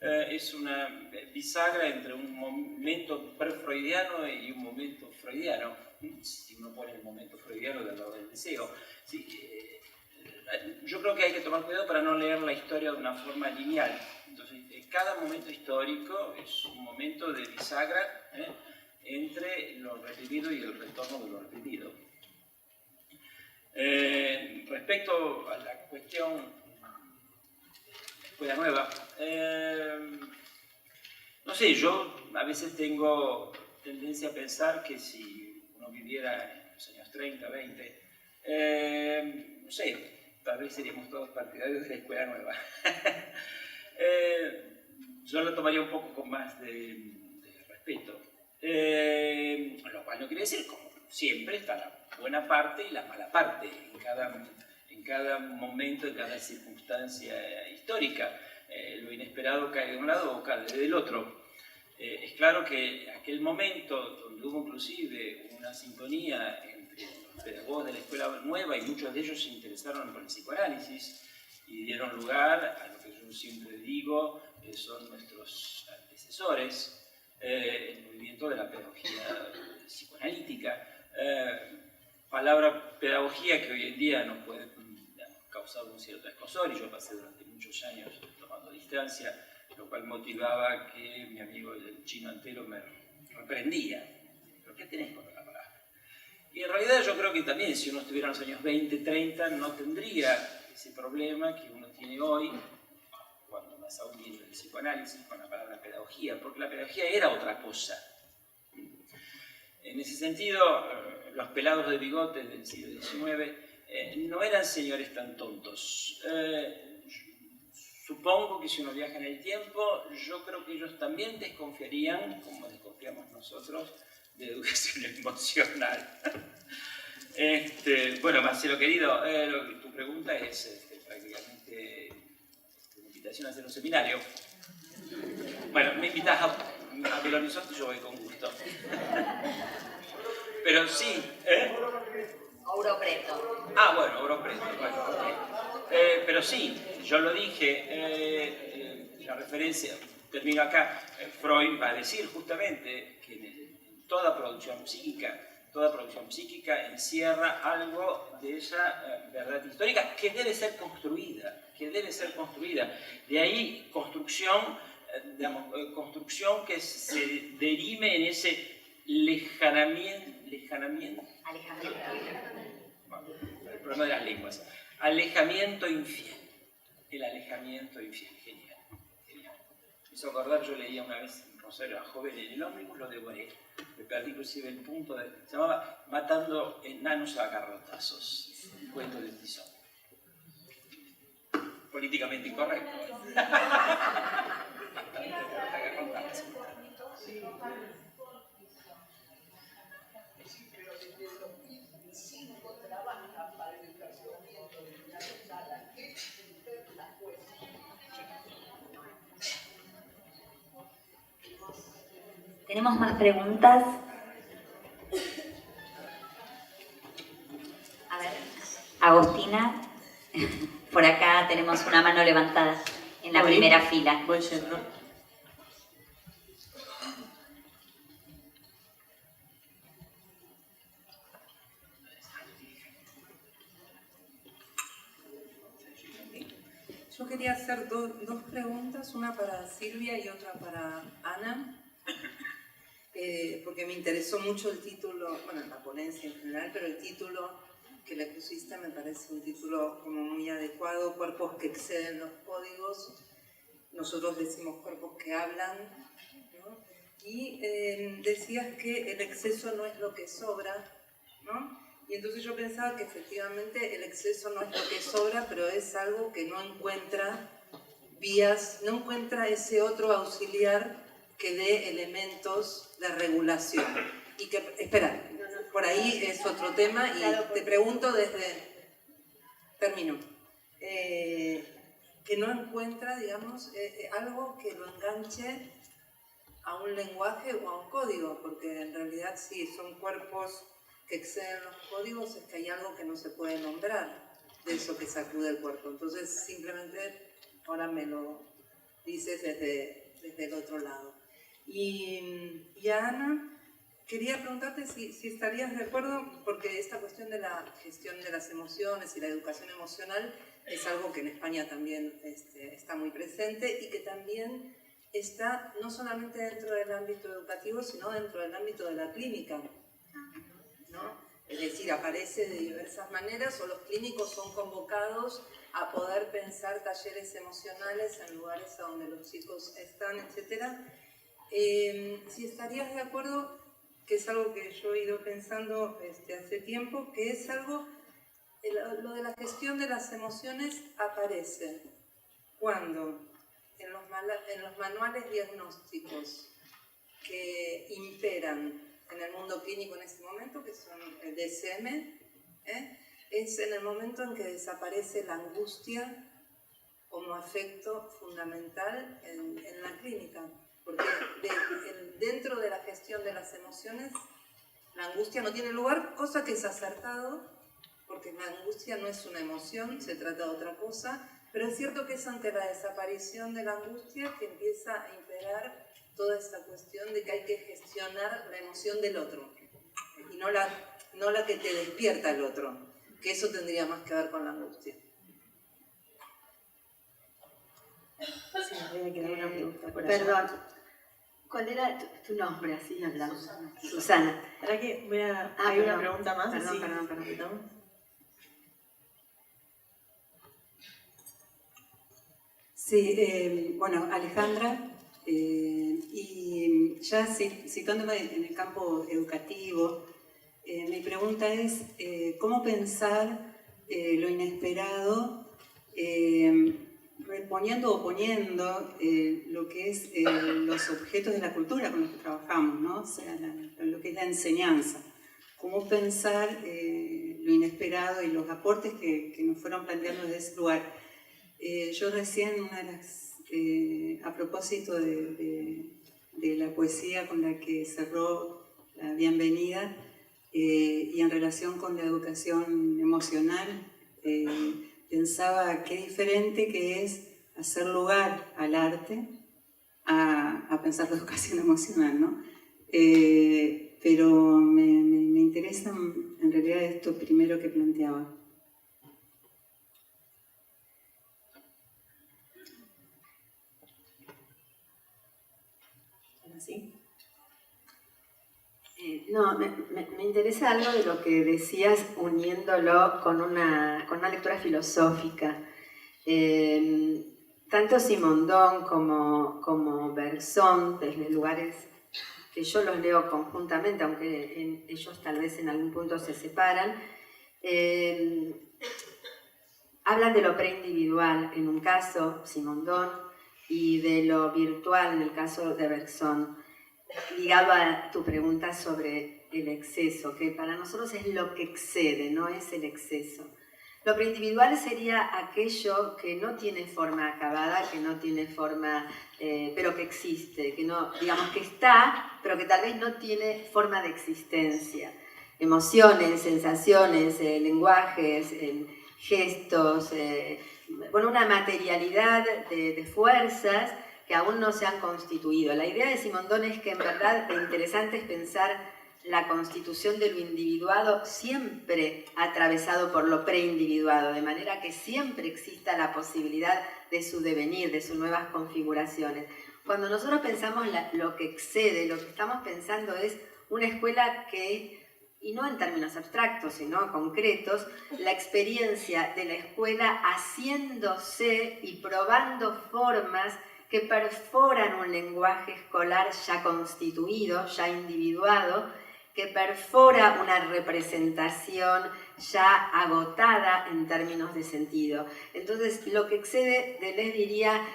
es una bisagra entre un momento pre-freudiano y un momento freudiano. Si uno pone el momento freudiano del lado del deseo. Sí, yo creo que hay que tomar cuidado para no leer la historia de una forma lineal. Entonces, cada momento histórico es un momento de bisagra entre lo reprimido y el retorno de lo reprimido. Respecto a la cuestión escuela nueva, no sé, yo a veces tengo tendencia a pensar que si uno viviera en los años 30, 20, no sé, tal vez seríamos todos partidarios de la escuela nueva. Yo lo tomaría un poco con más de respeto. Lo cual no quiere decir, como siempre, está la buena parte y la mala parte en cada momento, en cada circunstancia histórica. Lo inesperado cae de un lado o cae del otro. Es claro que aquel momento donde hubo inclusive una sintonía entre los pedagogos de la escuela nueva y muchos de ellos se interesaron por el psicoanálisis y dieron lugar a lo que yo siempre digo son nuestros antecesores, el movimiento de la pedagogía psicoanalítica, palabra pedagogía que hoy en día nos puede causar un cierto escozor, y yo pasé durante muchos años tomando distancia, lo cual motivaba que mi amigo el chino entero me reprendía. ¿Pero qué tenés contra la palabra? Y en realidad yo creo que también si uno estuviera en los años 20, 30, no tendría ese problema que uno tiene hoy, cuando más aún viene el psicoanálisis, con la palabra pedagogía, porque la pedagogía era otra cosa. En ese sentido, los pelados de bigote del siglo XIX no eran señores tan tontos. Supongo que si uno viaja en el tiempo, yo creo que ellos también desconfiarían, como desconfiamos nosotros, de educación emocional. Bueno, Marcelo querido, tu pregunta es prácticamente una invitación a hacer un seminario. Bueno, me invitas a Belo Horizonte y yo voy con gusto. Pero sí, Ouro Preto. Ah, bueno, Ouro Preto. Bueno, pero sí, yo lo dije, la referencia, termino acá, Freud va a decir justamente que toda producción psíquica encierra algo de esa verdad histórica que debe ser construida, De ahí construcción que se derime en ese alejamiento. Bueno, el problema de las lenguas. Alejamiento infiel. El alejamiento infiel. Genial. Me hizo acordar, yo leía una vez en Rosario, era joven, en el ómnibus lo devoré. Me perdí inclusive el punto de... Se llamaba Matando enanos a garrotazos. Un cuento del Tizón. Políticamente incorrecto. ¿Tenemos más preguntas? A ver, Agostina, por acá tenemos una mano levantada en la primera fila. Voy yendo. Yo quería hacer dos preguntas, una para Silvia y otra para Ana. porque me interesó mucho el título, bueno, la ponencia en general, pero el título que le pusiste me parece un título como muy adecuado, cuerpos que exceden los códigos, nosotros decimos cuerpos que hablan, ¿no? Y decías que el exceso no es lo que sobra, ¿no? Y entonces yo pensaba que efectivamente el exceso no es lo que sobra, pero es algo que no encuentra vías, no encuentra ese otro auxiliar que dé elementos de regulación. Y que, espera, por ahí es otro tema y te pregunto desde... Termino. Que no encuentra, digamos, algo que lo enganche a un lenguaje o a un código, porque en realidad sí, son cuerpos que exceden los códigos, es que hay algo que no se puede nombrar de eso que sacude el cuerpo. Entonces, simplemente, ahora me lo dices desde el otro lado. Y Ana, quería preguntarte si estarías de acuerdo, porque esta cuestión de la gestión de las emociones y la educación emocional es algo que en España también está muy presente y que también está no solamente dentro del ámbito educativo, sino dentro del ámbito de la clínica, ¿no? Es decir, aparece de diversas maneras o los clínicos son convocados a poder pensar talleres emocionales en lugares a donde los chicos están, etc. Si estarías de acuerdo, que es algo que yo he ido pensando hace tiempo, que es algo, lo de la gestión de las emociones aparece cuando en los manuales diagnósticos que imperan en el mundo clínico en este momento, que son el DSM, es en el momento en que desaparece la angustia como afecto fundamental en la clínica. Porque dentro de la gestión de las emociones, la angustia no tiene lugar, cosa que es acertado, porque la angustia no es una emoción, se trata de otra cosa, pero es cierto que es ante la desaparición de la angustia que empieza a imperar toda esta cuestión de que hay que gestionar la emoción del otro, y no la que te despierta el otro, que eso tendría más que ver con la angustia. Sí, me quedó una pregunta por allá. Perdón, ¿cuál era tu nombre? Así hablamos. Susana. ¿Para qué? Hay una pregunta más. Perdón. Sí, bueno, Alejandra, y ya citándome en el campo educativo, mi pregunta es, ¿cómo pensar lo inesperado reponiendo o poniendo lo que es los objetos de la cultura con los que trabajamos, ¿no? O sea, lo que es la enseñanza? ¿Cómo pensar lo inesperado y los aportes que nos fueron planteando desde ese lugar? Yo recién, a propósito de la poesía con la que cerró la bienvenida y en relación con la educación emocional, pensaba qué diferente que es hacer lugar al arte a pensar la educación emocional, ¿no? Pero me interesa en realidad esto primero que planteaba. ¿Sí? No, me interesa algo de lo que decías uniéndolo con una lectura filosófica. Tanto Simondon como Bergson, desde lugares que yo los leo conjuntamente, aunque ellos tal vez en algún punto se separan, hablan de lo preindividual en un caso, Simondon, y de lo virtual en el caso de Bergson, ligado a tu pregunta sobre el exceso, que para nosotros es lo que excede, no es el exceso. Lo preindividual sería aquello que no tiene forma acabada, que no tiene forma, pero que existe, que no, digamos que está, pero que tal vez no tiene forma de existencia. Emociones, sensaciones, lenguajes, gestos, bueno, una materialidad de fuerzas que aún no se han constituido. La idea de Simondon es que en verdad lo interesante es pensar la constitución de lo individuado siempre atravesado por lo preindividuado, de manera que siempre exista la posibilidad de su devenir, de sus nuevas configuraciones. Cuando nosotros pensamos lo que excede, lo que estamos pensando es una escuela que, y no en términos abstractos, sino concretos, la experiencia de la escuela haciéndose y probando formas que perforan un lenguaje escolar ya constituido, ya individuado, que perfora una representación ya agotada en términos de sentido. Entonces, lo que excede, les diría,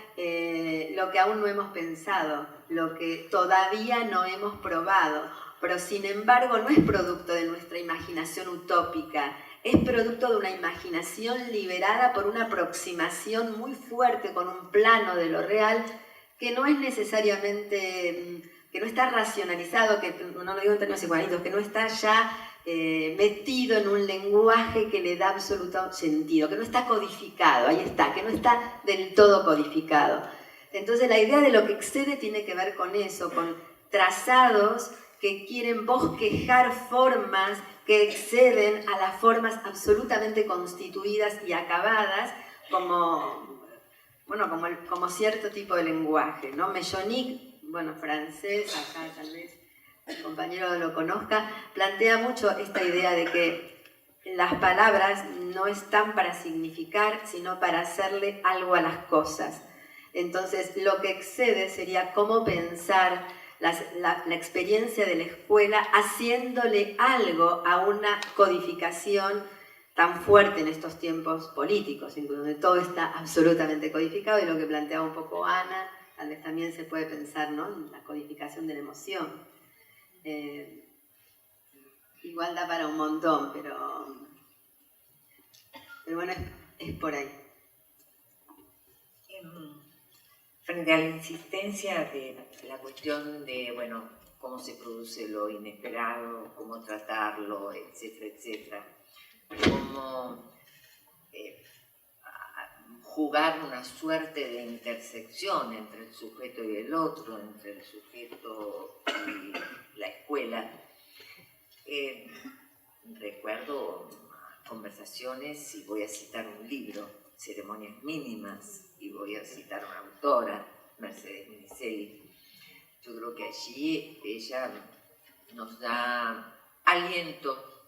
lo que aún no hemos pensado, lo que todavía no hemos probado, pero sin embargo no es producto de nuestra imaginación utópica, es producto de una imaginación liberada por una aproximación muy fuerte con un plano de lo real que no es necesariamente, que no está racionalizado, que no lo digo en términos igualitos, que no está ya metido en un lenguaje que le da absoluto sentido, que no está codificado, ahí está, que no está del todo codificado. Entonces la idea de lo que excede tiene que ver con eso, con trazados que quieren bosquejar formas que exceden a las formas absolutamente constituidas y acabadas como, bueno, como cierto tipo de lenguaje, ¿no? Mellonic, bueno, francés, acá tal vez el compañero lo conozca, plantea mucho esta idea de que las palabras no están para significar, sino para hacerle algo a las cosas. Entonces, lo que excede sería cómo pensar la experiencia de la escuela haciéndole algo a una codificación tan fuerte en estos tiempos políticos, donde todo está absolutamente codificado, y lo que planteaba un poco Ana, tal vez también se puede pensar, ¿no?, en la codificación de la emoción. Igual da para un montón, pero bueno, es por ahí. Frente a la insistencia de la cuestión de, bueno, cómo se produce lo inesperado, cómo tratarlo, etcétera, etcétera, cómo jugar una suerte de intersección entre el sujeto y el otro, entre el sujeto y la escuela. Recuerdo conversaciones, y voy a citar un libro, Ceremonias Mínimas, y voy a citar a una autora, Mercedes Minicelli. Yo creo que allí ella nos da aliento,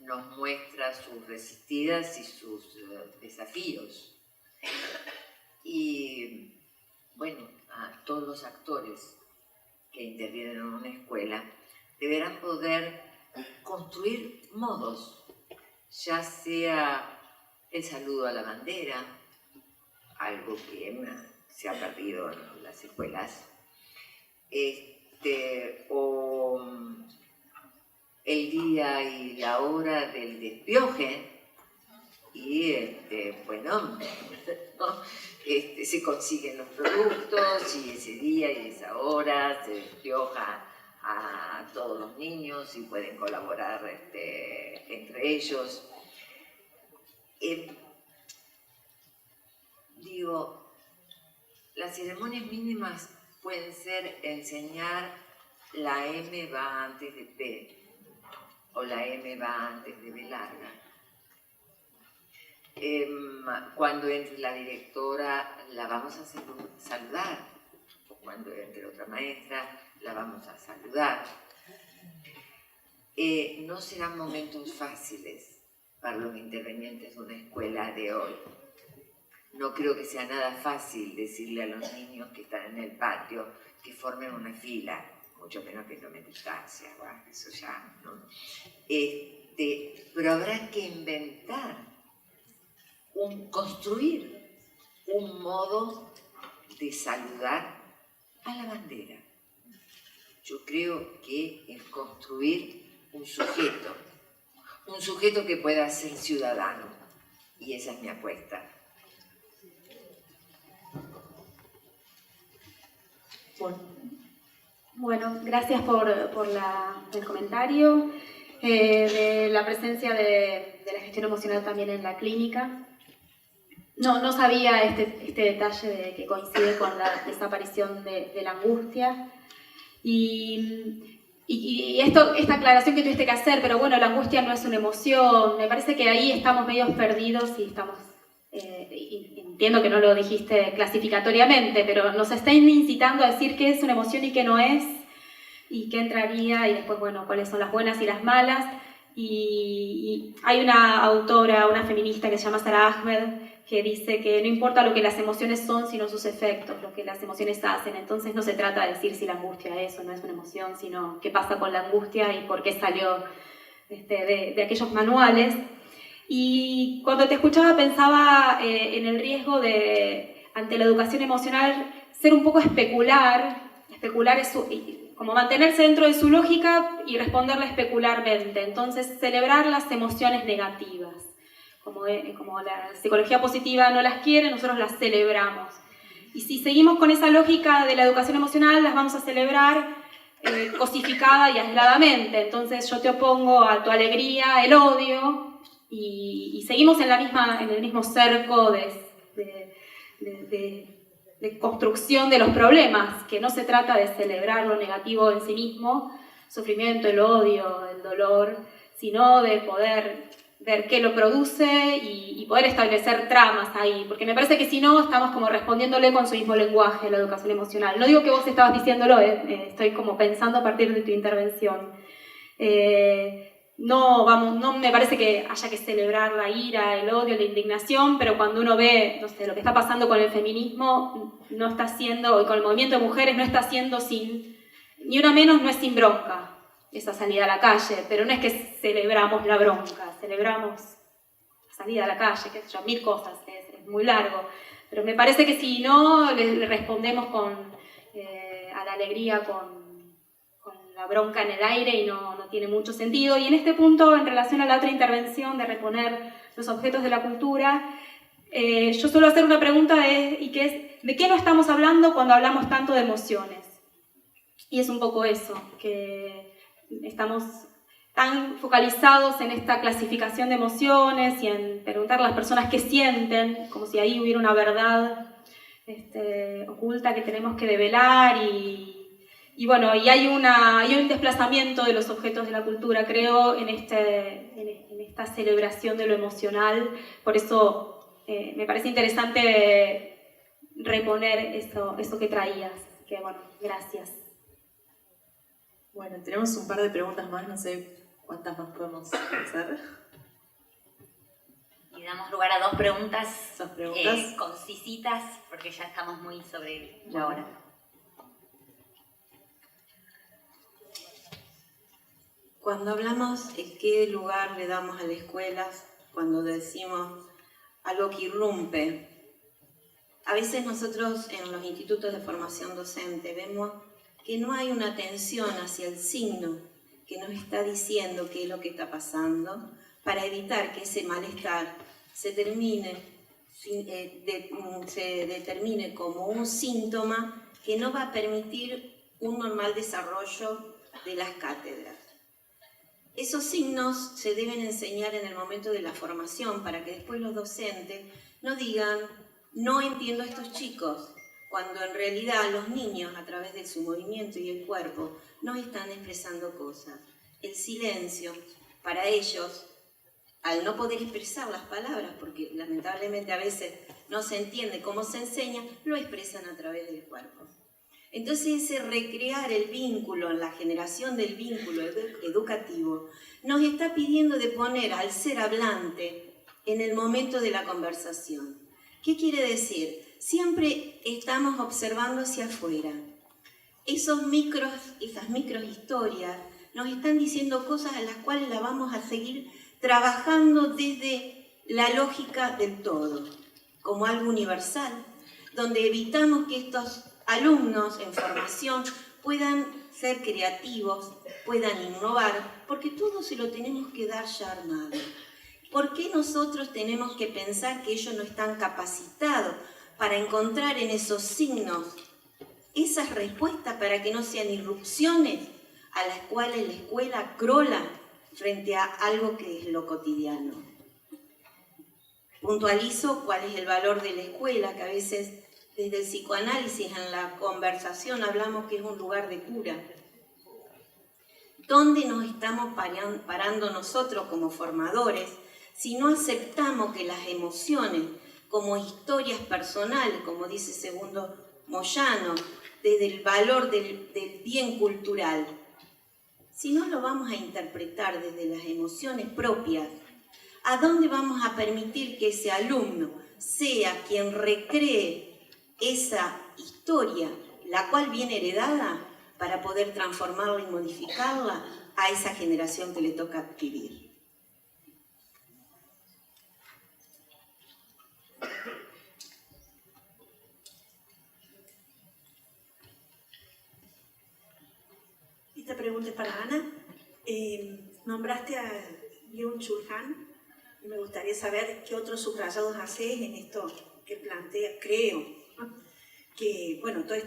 nos muestra sus resistidas y sus desafíos. Y bueno, a todos los actores que intervienen en una escuela deberán poder construir modos, ya sea el saludo a la bandera, algo que se ha perdido en las escuelas, o el día y la hora del despioje, y bueno, ¿no? Se consiguen los productos, y ese día y esa hora se despioja a todos los niños y pueden colaborar entre ellos. Digo, las ceremonias mínimas pueden ser enseñar la M va antes de P, o la M va antes de B larga. Cuando entre la directora la vamos a saludar, o cuando entre otra maestra la vamos a saludar. No serán momentos fáciles para los intervenientes de una escuela de hoy. No creo que sea nada fácil decirle a los niños que están en el patio que formen una fila, mucho menos que tomen distancia, bueno, eso ya, ¿no? Pero habrá que inventar, construir un modo de saludar a la bandera. Yo creo que es construir un sujeto que pueda ser ciudadano, y esa es mi apuesta. Bueno, gracias por el comentario, de la presencia de la gestión emocional también en la clínica. No sabía este detalle de que coincide con la desaparición de la angustia. Y esta aclaración que tuviste que hacer, pero bueno, la angustia no es una emoción. Me parece que ahí estamos medio perdidos y estamos entiendo que no lo dijiste clasificatoriamente, pero nos están incitando a decir qué es una emoción y qué no es, y qué entraría, y después, bueno, cuáles son las buenas y las malas. Y hay una autora, una feminista que se llama Sara Ahmed, que dice que no importa lo que las emociones son, sino sus efectos, lo que las emociones hacen. Entonces no se trata de decir si la angustia es o no es una emoción, sino qué pasa con la angustia y por qué salió de aquellos manuales. Y cuando te escuchaba pensaba en el riesgo de, ante la educación emocional, ser un poco especular es como mantenerse dentro de su lógica y responderla especularmente. Entonces, celebrar las emociones negativas. Como la psicología positiva no las quiere, nosotros las celebramos. Y si seguimos con esa lógica de la educación emocional, las vamos a celebrar cosificada y aisladamente. Entonces, yo te opongo a tu alegría el odio y seguimos en el mismo cerco de construcción de los problemas, que no se trata de celebrar lo negativo en sí mismo, sufrimiento, el odio, el dolor, sino de poder ver qué lo produce y poder establecer tramas ahí, porque me parece que si no, estamos como respondiéndole con su mismo lenguaje a la educación emocional. No digo que vos estabas diciéndolo, estoy como pensando a partir de tu intervención. No me parece que haya que celebrar la ira, el odio, la indignación, pero cuando uno ve, no sé, lo que está pasando con el feminismo, no está haciendo, y con el movimiento de mujeres, no está haciendo ni una menos, no es sin bronca esa salida a la calle, pero no es que celebramos la bronca, celebramos la salida a la calle, qué sé yo, 1000 cosas, es muy largo, pero me parece que si no le respondemos a la alegría con la bronca en el aire y no tiene mucho sentido. Y en este punto, en relación a la otra intervención de reponer los objetos de la cultura, yo suelo hacer una pregunta que es ¿de qué no estamos hablando cuando hablamos tanto de emociones? Y es un poco eso, que estamos tan focalizados en esta clasificación de emociones y en preguntar a las personas qué sienten, como si ahí hubiera una verdad oculta que tenemos que develar y bueno, y hay un desplazamiento de los objetos de la cultura, creo, en esta celebración de lo emocional. Por eso me parece interesante reponer eso que traías. Que bueno, gracias. Bueno, tenemos un par de preguntas más, no sé cuántas más podemos hacer. Y damos lugar a dos preguntas preguntas. concisitas, porque ya estamos muy sobre la hora. Cuando hablamos de qué lugar le damos a las escuelas, cuando decimos algo que irrumpe, a veces nosotros en los institutos de formación docente vemos que no hay una atención hacia el signo que nos está diciendo qué es lo que está pasando, para evitar que ese malestar se determine como un síntoma que no va a permitir un normal desarrollo de las cátedras. Esos signos se deben enseñar en el momento de la formación para que después los docentes no digan no entiendo a estos chicos, cuando en realidad los niños a través de su movimiento y el cuerpo nos están expresando cosas. El silencio para ellos, al no poder expresar las palabras, porque lamentablemente a veces no se entiende cómo se enseña, lo expresan a través del cuerpo. Entonces ese recrear el vínculo, la generación del vínculo educativo, nos está pidiendo de poner al ser hablante en el momento de la conversación. ¿Qué quiere decir? Siempre estamos observando hacia afuera. Esas microhistorias nos están diciendo cosas a las cuales las vamos a seguir trabajando desde la lógica del todo, como algo universal, donde evitamos que estos alumnos en formación puedan ser creativos, puedan innovar, porque todo se lo tenemos que dar ya armado. ¿Por qué nosotros tenemos que pensar que ellos no están capacitados para encontrar en esos signos esas respuestas para que no sean irrupciones a las cuales la escuela crola frente a algo que es lo cotidiano? Puntualizo cuál es el valor de la escuela, que a veces desde el psicoanálisis en la conversación hablamos que es un lugar de cura. ¿Dónde nos estamos parando nosotros como formadores si no aceptamos que las emociones como historias personales, como dice Segundo Moyano, desde el valor del bien cultural, si no lo vamos a interpretar desde las emociones propias, ¿a dónde vamos a permitir que ese alumno sea quien recree esa historia, la cual viene heredada, para poder transformarla y modificarla a esa generación que le toca vivir? Esta pregunta es para Ana. Nombraste a Byung-Chul Han y me gustaría saber qué otros subrayados haces en esto que plantea. Creo que, bueno, todas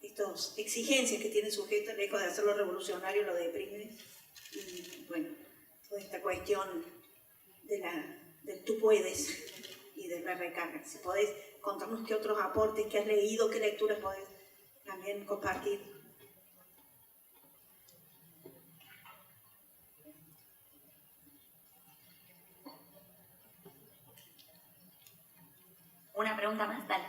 estas exigencias que tiene el sujeto, lejos de hacerlo revolucionario, lo deprime. Y, bueno, toda esta cuestión del tú puedes y de la recarga. Si podés contarnos qué otros aportes, qué has leído, qué lecturas podés también compartir. Una pregunta más, dale.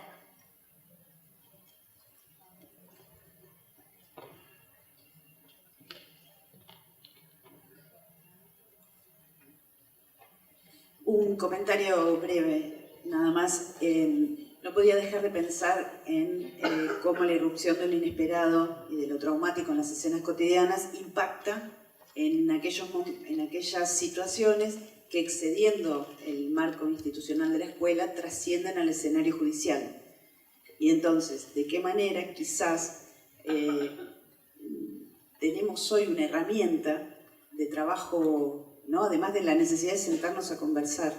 Un comentario breve, nada más. No podía dejar de pensar en cómo la irrupción de lo inesperado y de lo traumático en las escenas cotidianas impacta en aquellas situaciones que, excediendo el marco institucional de la escuela, trascienden al escenario judicial. Y entonces, ¿de qué manera quizás tenemos hoy una herramienta de trabajo, ¿no? Además de la necesidad de sentarnos a conversar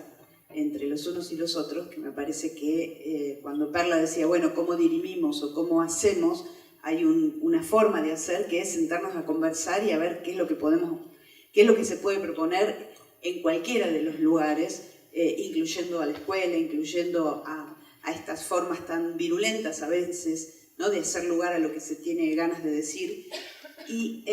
entre los unos y los otros, que me parece que cuando Perla decía, bueno, ¿cómo dirimimos o cómo hacemos? Hay una forma de hacer que es sentarnos a conversar y a ver qué es lo que se puede proponer en cualquiera de los lugares, incluyendo a la escuela, incluyendo a estas formas tan virulentas a veces, ¿no? De hacer lugar a lo que se tiene ganas de decir, y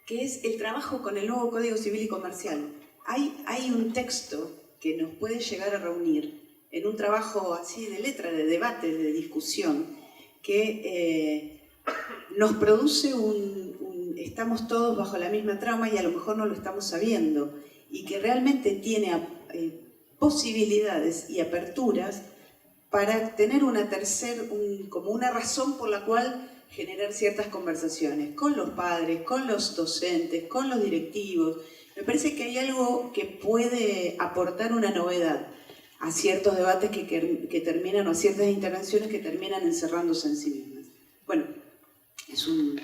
que es el trabajo con el nuevo Código Civil y Comercial. Hay un texto que nos puede llegar a reunir en un trabajo así de letra, de debate, de discusión, que nos produce estamos todos bajo la misma trama y a lo mejor no lo estamos sabiendo, y que realmente tiene posibilidades y aperturas para tener como una razón por la cual generar ciertas conversaciones con los padres, con los docentes, con los directivos. Me parece que hay algo que puede aportar una novedad a ciertos debates que terminan, o a ciertas intervenciones que terminan encerrándose en sí mismas. Bueno, es un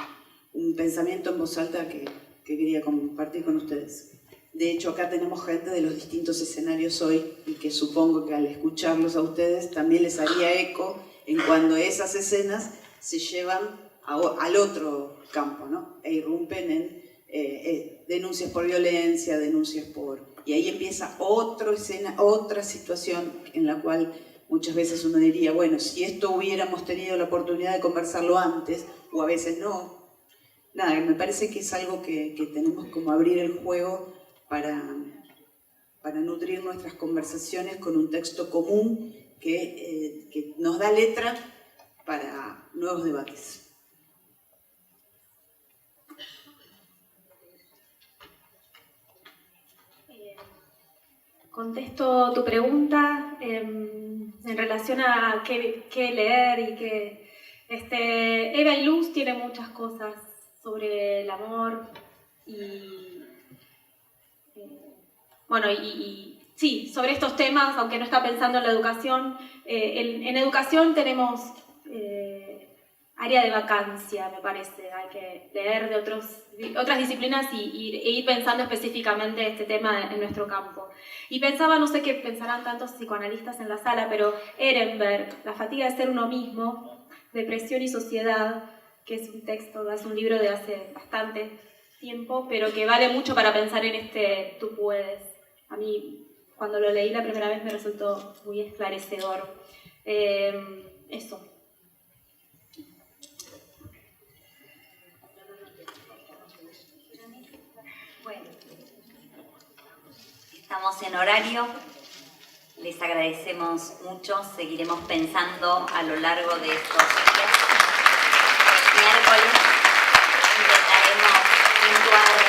pensamiento en voz alta que quería compartir con ustedes. De hecho, acá tenemos gente de los distintos escenarios hoy, y que supongo que al escucharlos a ustedes también les haría eco en cuando esas escenas se llevan al otro campo, ¿no? E irrumpen en denuncias por violencia, denuncias por... Y ahí empieza otra situación en la cual muchas veces uno diría, bueno, si esto hubiéramos tenido la oportunidad de conversarlo antes, o a veces no. Nada, me parece que es algo que tenemos como abrir el juego para nutrir nuestras conversaciones con un texto común que nos da letra para nuevos debates. Contesto tu pregunta en relación a qué leer y que Eva y Luz tiene muchas cosas sobre el amor y bueno, sí, sobre estos temas, aunque no está pensando en la educación. En educación tenemos área de vacancia, me parece. Hay que leer de otras disciplinas e ir pensando específicamente este tema en nuestro campo. Y pensaba, no sé qué pensarán tantos psicoanalistas en la sala, pero Ehrenberg, La fatiga de ser uno mismo, Depresión y sociedad, que es un libro de hace bastante tiempo, pero que vale mucho para pensar en tú puedes. A mí, cuando lo leí la primera vez, me resultó muy esclarecedor. Eso. Bueno, estamos en horario. Les agradecemos mucho, seguiremos pensando a lo largo de estos días. El miércoles intentaremos puntuar